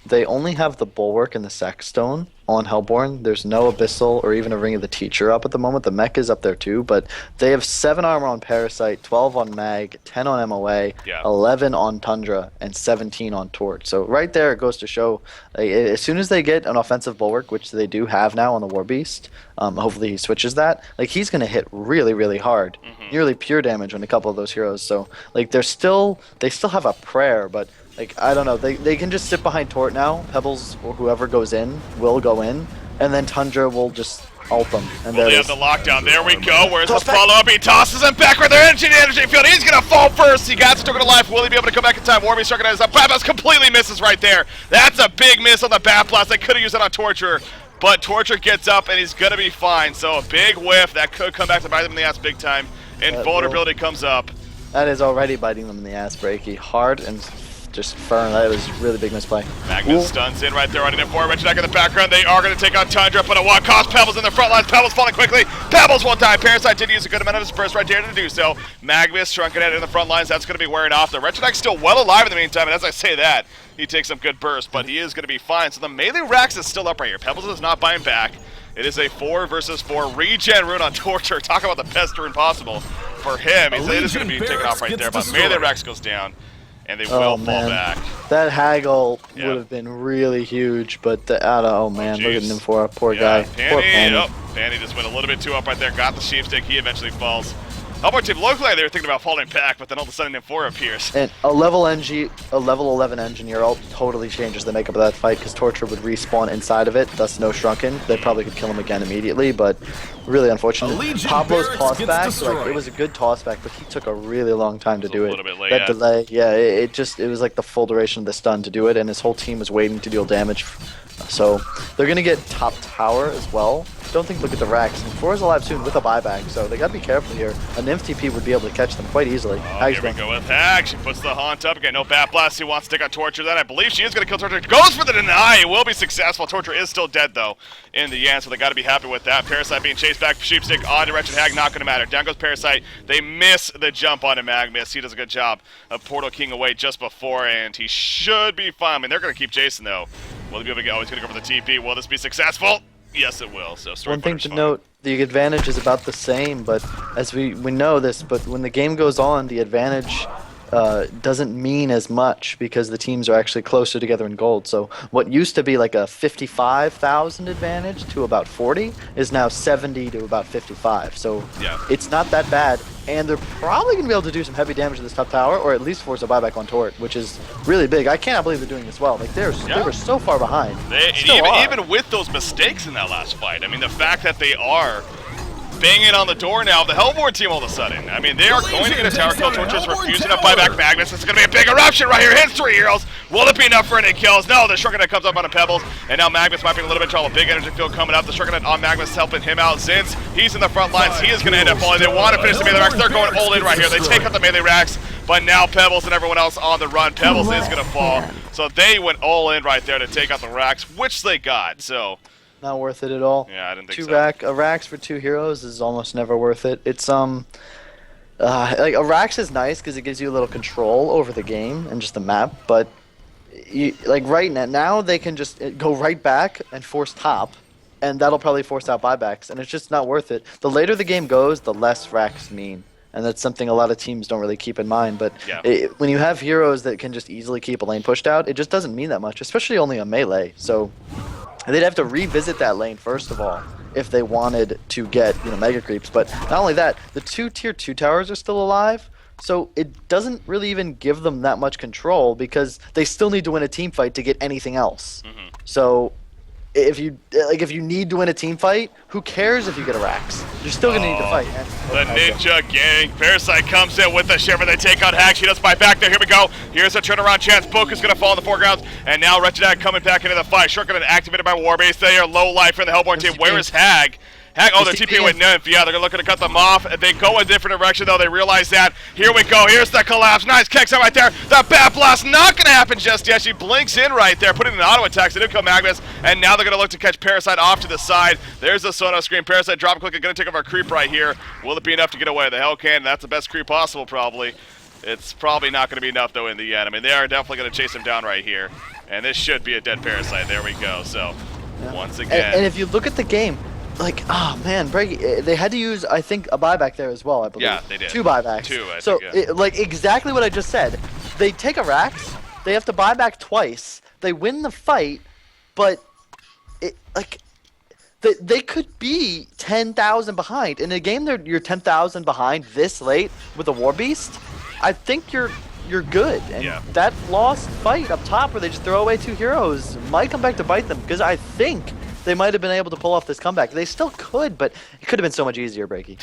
they only have the Bulwark and the Sackstone on Hellborn. There's no Abyssal or even a Ring of the Teacher up at the moment. The mech is up there too, but they have 7 armor on Parasite, 12 on Mag, 10 on MOA, 11 on Tundra, and 17 on Torch. So right there it goes to show, as soon as they get an offensive Bulwark, which they do have now on the Warbeast, hopefully he switches that, like, he's going to hit really, really hard. Nearly pure damage on a couple of those heroes. So like they still have a prayer, but like, I don't know, they can just sit behind Tort now. Pebbles or whoever goes in will go in, and then Tundra will just ult them. And they have the lockdown. There we go. Where's the follow-up? He tosses him back with their energy field. He's going to fall first. He got stuck to life. Will he be able to come back in time? Warby struck it as up. Bat completely misses right there. That's a big miss on the Bat Blast. They could have used it on Torture, but Torture gets up, and he's going to be fine. So a big whiff. That could come back to bite them in the ass big time. And vulnerability comes up. That is already biting them in the ass, Breaky. Hard and just firm. That was a really big misplay. Magnus stuns in right there, running in forward. Wretched Hag in the background. They are going to take on Tundra, but at what cost? Pebbles in the front lines. Pebbles falling quickly. Pebbles won't die. Parasite did use a good amount of his burst right there to do so. Magnus shrunken head in the front lines. That's going to be wearing off. The Wretched Hag still well alive in the meantime, and as I say that, he takes some good burst, but he is going to be fine. So the melee Rax is still up right here. Pebbles is not buying back. It is a 4 versus 4 regen rune on Torture. Talk about the best rune possible for him. It is going to be taken off right there, but melee Rax goes down. And they will fall back. That Haggle would have been really huge, but oh man, look at him for a poor guy. Poor Panny. Panny just went a little bit too up right there, got the sheepstick, he eventually falls. Hellborn team looked like they were thinking about falling back, but then all of a sudden Nymphora appears. And a level 11 engineer ult totally changes the makeup of that fight, because Torture would respawn inside of it, thus no shrunken. They probably could kill him again immediately, but really unfortunate. Pablo's toss back, like, it was a good toss back, but he took a really long time to do it. A little bit late, that delay, it was like the full duration of the stun to do it, and his whole team was waiting to deal damage. So they're gonna get top tower as well. Don't think look at the Rax. And 4 is alive soon with a buyback, so they gotta be careful here. A Nymph TP would be able to catch them quite easily. Here we go with Hag. She puts the haunt up again. No Bat Blast. He wants to take on Torture. Then I believe she is gonna kill Torture. Goes for the deny. It will be successful. Torture is still dead though in the end, so they gotta be happy with that. Parasite being chased back. Sheepstick on direction. Hag not gonna matter. Down goes Parasite. They miss the jump on him. Magnus. He does a good job of Portal King away just before, and he should be fine. I mean, they're gonna keep chasing though. Will he be able to go? He's gonna go for the TP. Will this be successful? Yes, it will. So one thing to note, the advantage is about the same, but as we know this, but when the game goes on, the advantage doesn't mean as much because the teams are actually closer together in gold. So what used to be like a 55,000 advantage to about 40 is now 70 to about 55. So it's not that bad, and they're probably going to be able to do some heavy damage to this top tower, or at least force a buyback on Tort, which is really big. I cannot believe they're doing this well. Like they were so far behind. Even with those mistakes in that last fight, I mean, the fact that they are banging on the door now of the Hellborn team all of a sudden. I mean, they are going to get a tower kill. Torture's refusing to buy back Magnus. It's going to be a big eruption right here. Hits 3 heroes. Will it be enough for any kills? No, the Shrunken comes up on the Pebbles, and now Magnus might be a little bit in trouble. Big energy field coming up. The Shrunken on Magnus helping him out. Zinz, he's in the front lines. He is going to end up falling. They want to finish the melee racks. They're going all in right here. They take out the melee racks, but now Pebbles and everyone else on the run. Pebbles is going to fall. So they went all in right there to take out the racks, which they got. So not worth it at all. Yeah, I didn't think so. A Rax for 2 heroes is almost never worth it. It's Like Arax is nice because it gives you a little control over the game and just the map, but like right now they can just go right back and force top, and that'll probably force out buybacks, and it's just not worth it. The later the game goes, the less racks mean, and that's something a lot of teams don't really keep in mind. But Yeah. when you have heroes that can just easily keep a lane pushed out, it just doesn't mean that much, especially only a melee. So they'd have to revisit that lane first of all if they wanted to get mega creeps. But not only that, the two tier 2 towers are still alive. So it doesn't really even give them that much control because they still need to win a team fight to get anything else. So if you need to win a team fight, who cares if you get a Rax? You're still gonna need to fight. The Ninja Gang. Parasite comes in with the Shiver. They take on Hag. She does fight back there. Here we go. Here's a turnaround chance. Book is gonna fall in the foreground, and now Wretched Hag coming back into the fight. Shotgun activated by Warbase. They are low life from the Hellborn team. Where is Hag? Oh, they're TPing with Nymph. Yeah, they're looking to cut them off. They go a different direction, though. They realize that. Here we go. Here's the collapse. Nice kicks out right there. The Bat Blast not going to happen just yet. She blinks in right there, putting an auto attack. They do come Magnus, and now they're going to look to catch Parasite off to the side. There's the Sonos screen. Parasite drop click and going to take over a creep right here. Will it be enough to get away? The Hell can. That's the best creep possible, probably. It's probably not going to be enough, though, in the end. I mean, they are definitely going to chase him down right here. And this should be a dead Parasite. There we go. So, once again. And if you look at the game, like, oh man, they had to use, I think, a buyback there as well, I believe. Yeah, they did. 2 buybacks. 2, I think, yeah. Like, exactly what I just said. They take a Rax, they have to buy back twice, they win the fight, but, they could be 10,000 behind. In a game you're 10,000 behind this late with a War Beast, I think you're good. And that lost fight up top where they just throw away 2 heroes might come back to bite them, because I think they might have been able to pull off this comeback. They still could, but it could have been so much easier, Breaky.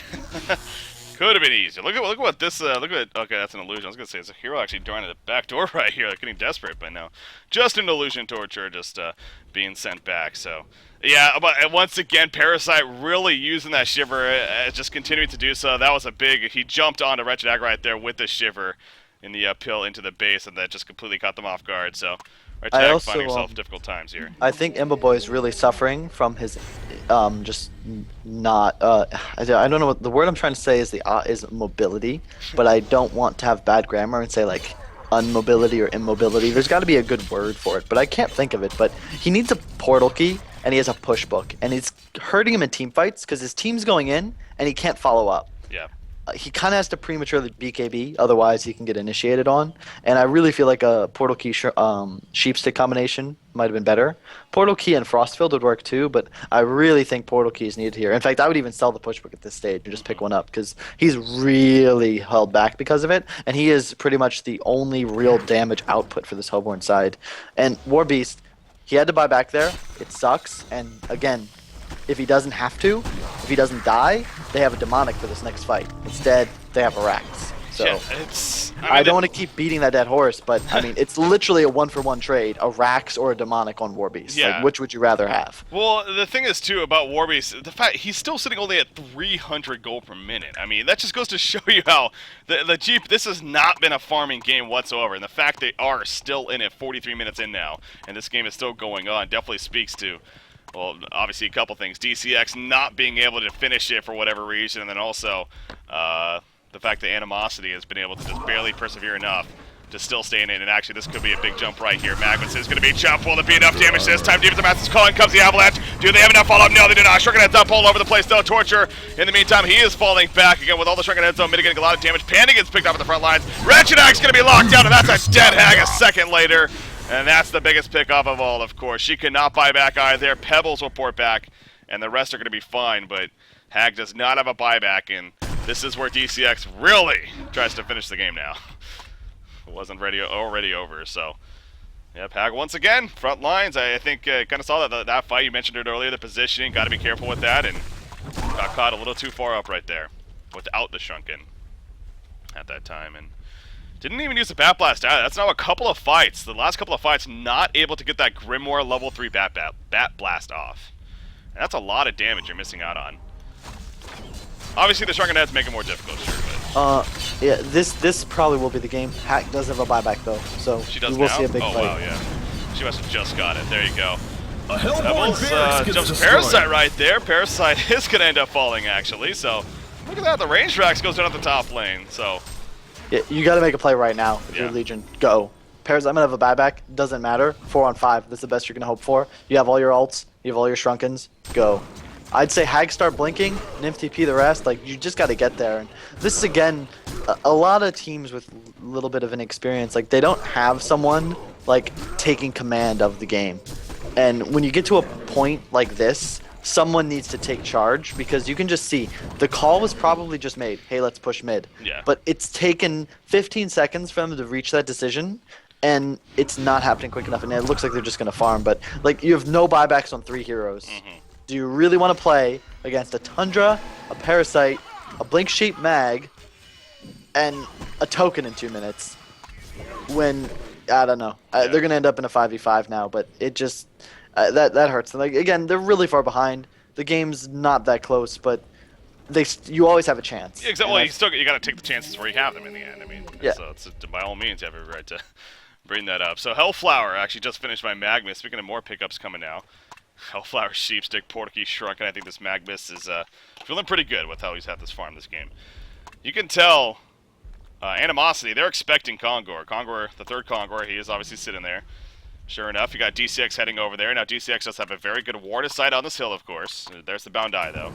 Could have been easier. Look at what this. Okay, that's an illusion. I was gonna say it's a hero actually joining the back door right here. Like getting desperate, but no, just an illusion torture, just being sent back. So yeah, but once again, Parasite really using that Shiver, just continuing to do so. That was a big. He jumped onto Wretched Hag right there with the Shiver in the uphill into the base, and that just completely caught them off guard. So. Wretched Hag finding himself difficult times here. I think Imboboy is really suffering from his just not I don't know what the word I'm trying to say is mobility, but I don't want to have bad grammar and say like unmobility or immobility. There's got to be a good word for it, but I can't think of it. But he needs a portal key and he has a push book, and it's hurting him in team fights because his team's going in and he can't follow up. Yeah. He kind of has to prematurely BKB, otherwise he can get initiated on. And I really feel like a Portal Key Sheepstick combination might have been better. Portal Key and Frostfield would work too, but I really think Portal Key is needed here. In fact, I would even sell the pushbook at this stage and just pick one up, because he's really held back because of it, and he is pretty much the only real damage output for this Hellborn side. And War Beast, he had to buy back there. It sucks, and again, if he doesn't have to, if he doesn't die, they have a demonic for this next fight. Instead, they have a Rax. So yeah, I don't want to keep beating that dead horse, but I mean, it's literally a 1-for-1 trade: a Rax or a demonic on War Beast. Yeah. Like, which would you rather have? Well, the thing is too about War Beast, the fact he's still sitting only at 300 gold per minute. I mean, that just goes to show you how the Jeep. This has not been a farming game whatsoever, and the fact they are still in it 43 minutes in now, and this game is still going on, definitely speaks to. Well, obviously a couple things. DCX not being able to finish it for whatever reason, and then also the fact that Animosity has been able to just barely persevere enough to still stay in it. And actually, this could be a big jump right here. Magnus is going to be chopped. Will there be enough damage this time? Deep as the Master's calling comes the Avalanche. Do they have enough follow-up? No, they do not. Shuriken Heads up all over the place, though. Torture. In the meantime, he is falling back again with all the Shuriken Heads, though, mitigating a lot of damage. Panda gets picked up at the front lines. Wretched Hag's going to be locked down, and that's a dead Hag a second later. And that's the biggest pickoff of all, of course. She cannot buy back either. Pebbles will port back, and the rest are going to be fine, but Hag does not have a buyback, and this is where DCX really tries to finish the game now. It wasn't already over, so. Yep, Hag once again, front lines. I think kind of saw that fight. You mentioned it earlier, the positioning. Got to be careful with that, and got caught a little too far up right there without the Shrunken at that time. And didn't even use the Bat Blast out. That's now a couple of fights. The last couple of fights, not able to get that Grimoire level 3 Bat Blast off. And that's a lot of damage you're missing out on. Obviously, the Shrunken Heads make it more difficult, sure, but... Yeah, this probably will be the game. Hack does have a buyback, though, so she does we will now? see a big fight. fight. Wow, yeah. She must have just got it. There you go. A Hellborn Pebbles barracks gets jumps destroyed. Parasite right there. Parasite is going to end up falling, actually, so Look at that, the range tracks goes down at the top lane, so... Yeah, you got to make a play right now if Yeah. you're Legion. Go. Pairs, I'm going to have a buyback. Doesn't matter. 4 on 5. This is the best you're going to hope for. You have all your ults. You have all your Shrunkens. Go. I'd say Hag start blinking, Nymph TP the rest. Like, you just got to get there. And this is, again, a lot of teams with a little bit of inexperience. Like, they don't have someone, like, taking command of the game. And when you get to a point like this, someone needs to take charge, because you can just see the call was probably just made. Hey, let's push mid. Yeah. But it's taken 15 seconds for them to reach that decision, and it's not happening quick enough. And it looks like they're just gonna farm. But like, you have no buybacks on 3 heroes. Do you really want to play against a Tundra, a Parasite, a Blink Sheep Mag, and a token in 2 minutes? When I don't know, they're gonna end up in a 5v5 now. But it just that hurts. Like, again, they're really far behind. The game's not that close, but you always have a chance. Yeah, exactly. Well, you got to take the chances where you have them in the end. I mean, Yeah. so it's by all means you have every right to bring that up. So Hellflower actually just finished my Magmus. Speaking of more pickups coming now, Hellflower, Sheepstick, Portkey, Shrunken. I think this Magmus is feeling pretty good with how he's had this farm this game. You can tell Animosity. They're expecting Kongor. Kongor, the third Kongor, he is obviously sitting there. Sure enough, you got DCX heading over there. Now DCX does have a very good ward of sight on this hill, of course. There's the bound eye, though.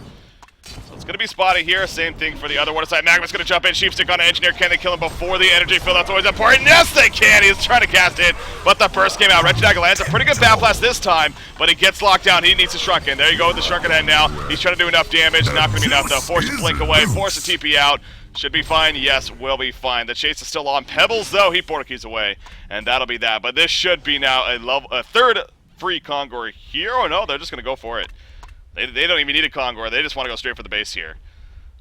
So it's going to be spotted here. Same thing for the other ward of sight. Magma's going to jump in. Sheepstick on Engineer. Can they kill him before the energy fill? That's always important. Yes, they can. He's trying to cast it, but the burst came out. Regidag lands a pretty good Bat Blast this time, but he gets locked down. He needs to Shrunken. There you go with the Shrunken head now. He's trying to do enough damage. Not going to be enough, though. Force to blink away. Force to TP out. Should be fine. Yes, will be fine. The chase is still on. Pebbles, though, he Portkeys away, and that'll be that. But this should be now a third free Kongor here. Oh, no, they're just going to go for it. They don't even need a Kongor. They just want to go straight for the base here.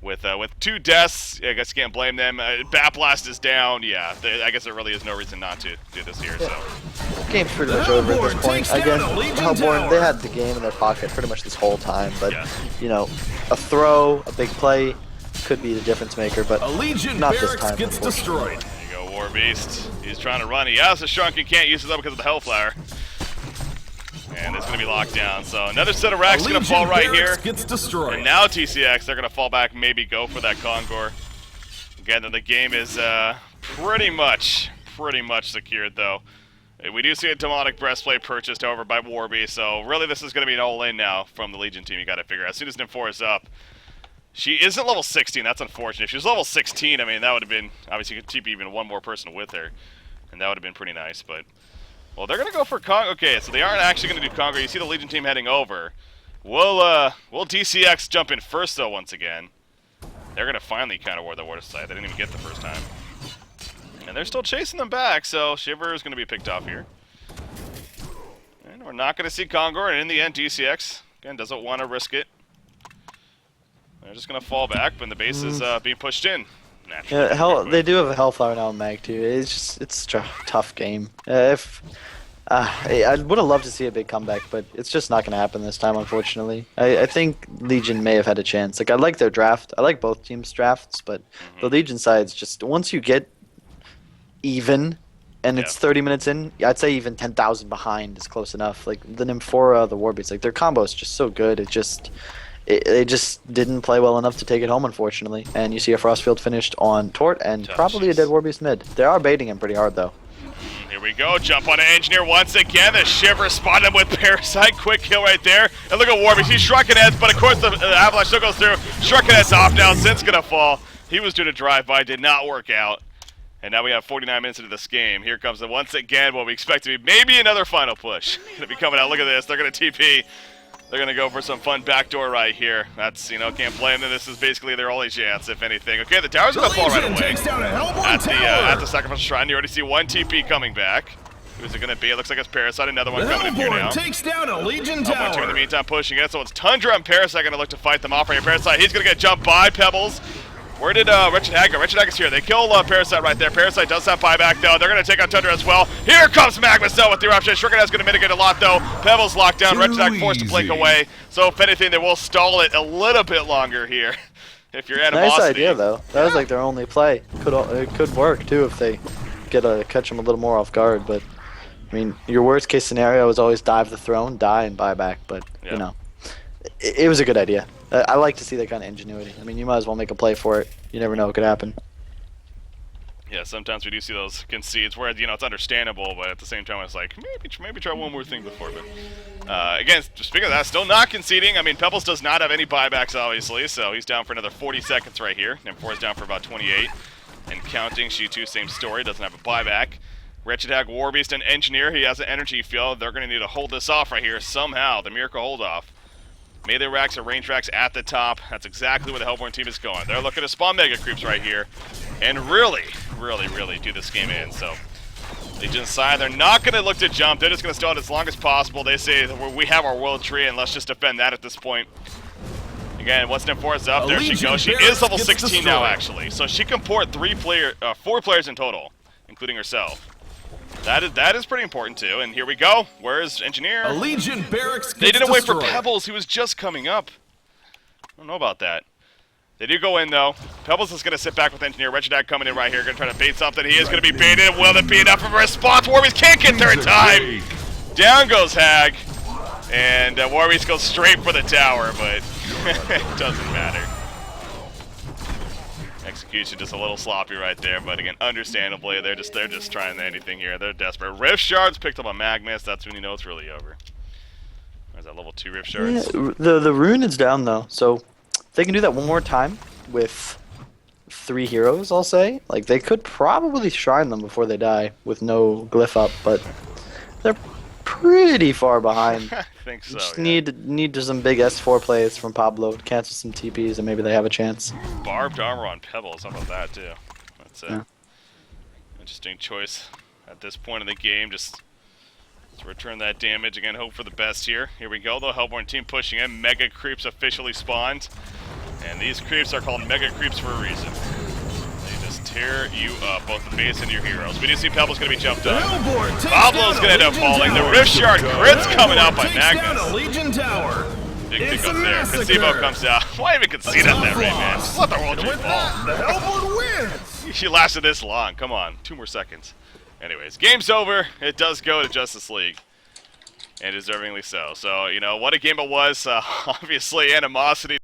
With 2 deaths, I guess you can't blame them. Bat Blast is down. Yeah, I guess there really is no reason not to do this here. So Game's pretty much over at this point. Again, Hellborn, they had the game in their pocket pretty much this whole time. But, you know, a throw, a big play could be the difference maker, but A Legion not this barracks time. gets destroyed. there you go, War Beast. He's trying to run. He has a Shrunken, can't use it though because of the Hellflower. And it's going to be locked down. So another set of racks going to fall right here. Gets destroyed. And now TCX, they're going to fall back, maybe go for that Kongor. Again, the game is pretty much secured, though. We do see a Demonic Breastplate purchased over by Warby, so really this is going to be an all-in now from the Legion team. You got to figure out. As soon as NIM4 is up, she isn't level 16. That's unfortunate. If she was level 16, I mean, that would have been, obviously you could TP even one more person with her, and that would have been pretty nice, but... Well, they're going to go for Kong. Okay, so they aren't actually going to do Kongor. You see the Legion team heading over. Will DCX jump in first, though, once again. They're going to finally counter-ward the water side. They didn't even get the first time. And they're still chasing them back, so Shiver is going to be picked off here. And we're not going to see Kongor, and in the end, DCX, again, doesn't want to risk it. They're just going to fall back, but the base is being pushed in. Yeah, they do have a Hellflower now in Mag too. It's a tough game. I would have loved to see a big comeback, but it's just not going to happen this time, unfortunately. I think Legion may have had a chance. Like, I like their draft. I like both teams' drafts, but the Legion side's just, once you get even and it's 30 minutes in, I'd say even 10,000 behind is close enough. Like, the Nymphora, the Warbeats, like, their combo is just so good. They just didn't play well enough to take it home, unfortunately. And you see a Frostfield finished on Tort and probably a dead Warbeast mid. They are baiting him pretty hard, though. Here we go. Jump on an Engineer once again. The Shiver spotted him with Parasite. Quick kill right there. And look at Warbeast. He's Shrunken Heads, but of course the Avalanche still goes through. Shrunken Heads off now. Sin's going to fall. He was doing a drive-by. Did not work out. And now we have 49 minutes into this game. Here comes once again what we expect to be maybe another final push. Going to be coming out. Look at this. They're going to TP. They're going to go for some fun backdoor right here. That's, can't blame them. This is basically their only chance, if anything. Okay, the tower's going to fall right away. At the Sacrificial Shrine, you already see one TP coming back. Who's it going to be? It looks like it's Parasite. Another one coming in here now. Takes down a Legion In tower. the meantime, pushing it. So it's Tundra and Parasite going to look to fight them off right here. Parasite, he's going to get jumped by Pebbles. Where did Wretched Hag go? Wretched Hag is here. They kill Parasite right there. Parasite does have buyback, though. They're going to take on Tundra as well. Here comes Magmus, though, with the eruption. Shrunken is going to mitigate a lot, though. Pebbles locked down. Wretched Hag forced to blink away. So, if anything, they will stall it a little bit longer here. If you're Animosity. Nice idea, though. That was like their only play. It could work, too, if they catch them a little more off guard. But, I mean, your worst case scenario is always dive the throne, die, and buy back. But, it was a good idea. I like to see that kind of ingenuity. I mean, you might as well make a play for it. You never know what could happen. Yeah, sometimes we do see those concedes where, you know, it's understandable, but at the same time, it's like, maybe try one more thing before. But, again, speaking of that, still not conceding. I mean, Pebbles does not have any buybacks, obviously, so he's down for another 40 seconds right here. M4 is down for about 28. And counting, She2, same story, doesn't have a buyback. Wretched Hag, Warbeast, and Engineer, he has an energy field. They're going to need to hold this off right here somehow. The miracle hold off. Melee racks or range racks at the top. That's exactly where the Hellborn team is going. They're looking to spawn mega creeps right here and really do this game in. So, Legion side, they're not going to look to jump. They're just going to stall it as long as possible. They say we have our world tree and let's just defend that at this point. Again, what's M4 is up. There she goes. She is level 16 now, actually. So she can port 4 players in total, including herself. That is pretty important too. And here we go. Where's Engineer? A Legion barracks They didn't wait for destroyed. Pebbles. He was just coming up. I don't know about that. They do go in though. Pebbles is going to sit back with Engineer. Wretched Hag coming in right here. Going to try to bait something. He is going to be baited. Will it be enough of a response? Warbeast can't get there in time. Down goes Hag. And Warbeast goes straight for the tower, but it doesn't matter. Execution just a little sloppy right there, but again, understandably, they're just trying anything here. They're desperate. Rift Shards picked up on Magnus. That's when you know it's really over. Where's that level 2 Rift Shards? Yeah, the rune is down though, so if they can do that one more time with 3 heroes, I'll say. Like they could probably shrine them before they die with no glyph up, but they're pretty far behind. I think so. Just Yeah. need some big S4 plays from Pablo to cancel some TPs and maybe they have a chance. Barbed armor on Pebbles. How about that too? That's Yeah. interesting choice at this point in the game. Just to return that damage again. Hope for the best here. Here we go. The Hellborn team pushing in. Mega creeps officially spawned, and these creeps are called mega creeps for a reason. They just tear you up, both the base and your heroes. We do see Pablo's going to be jumped up. Pablo's going to end up falling. The Rift Shard crits coming out by Magnus. Legion Tower. Big pick up there. Concebo comes out. Why even concede at that rate, man? Just let the world tree fall. The Hellborn wins. She lasted this long. Come on. 2 more seconds. Anyways, game's over. It does go to Justice League. And deservingly so. So, you know, what a game it was. Obviously, animosity.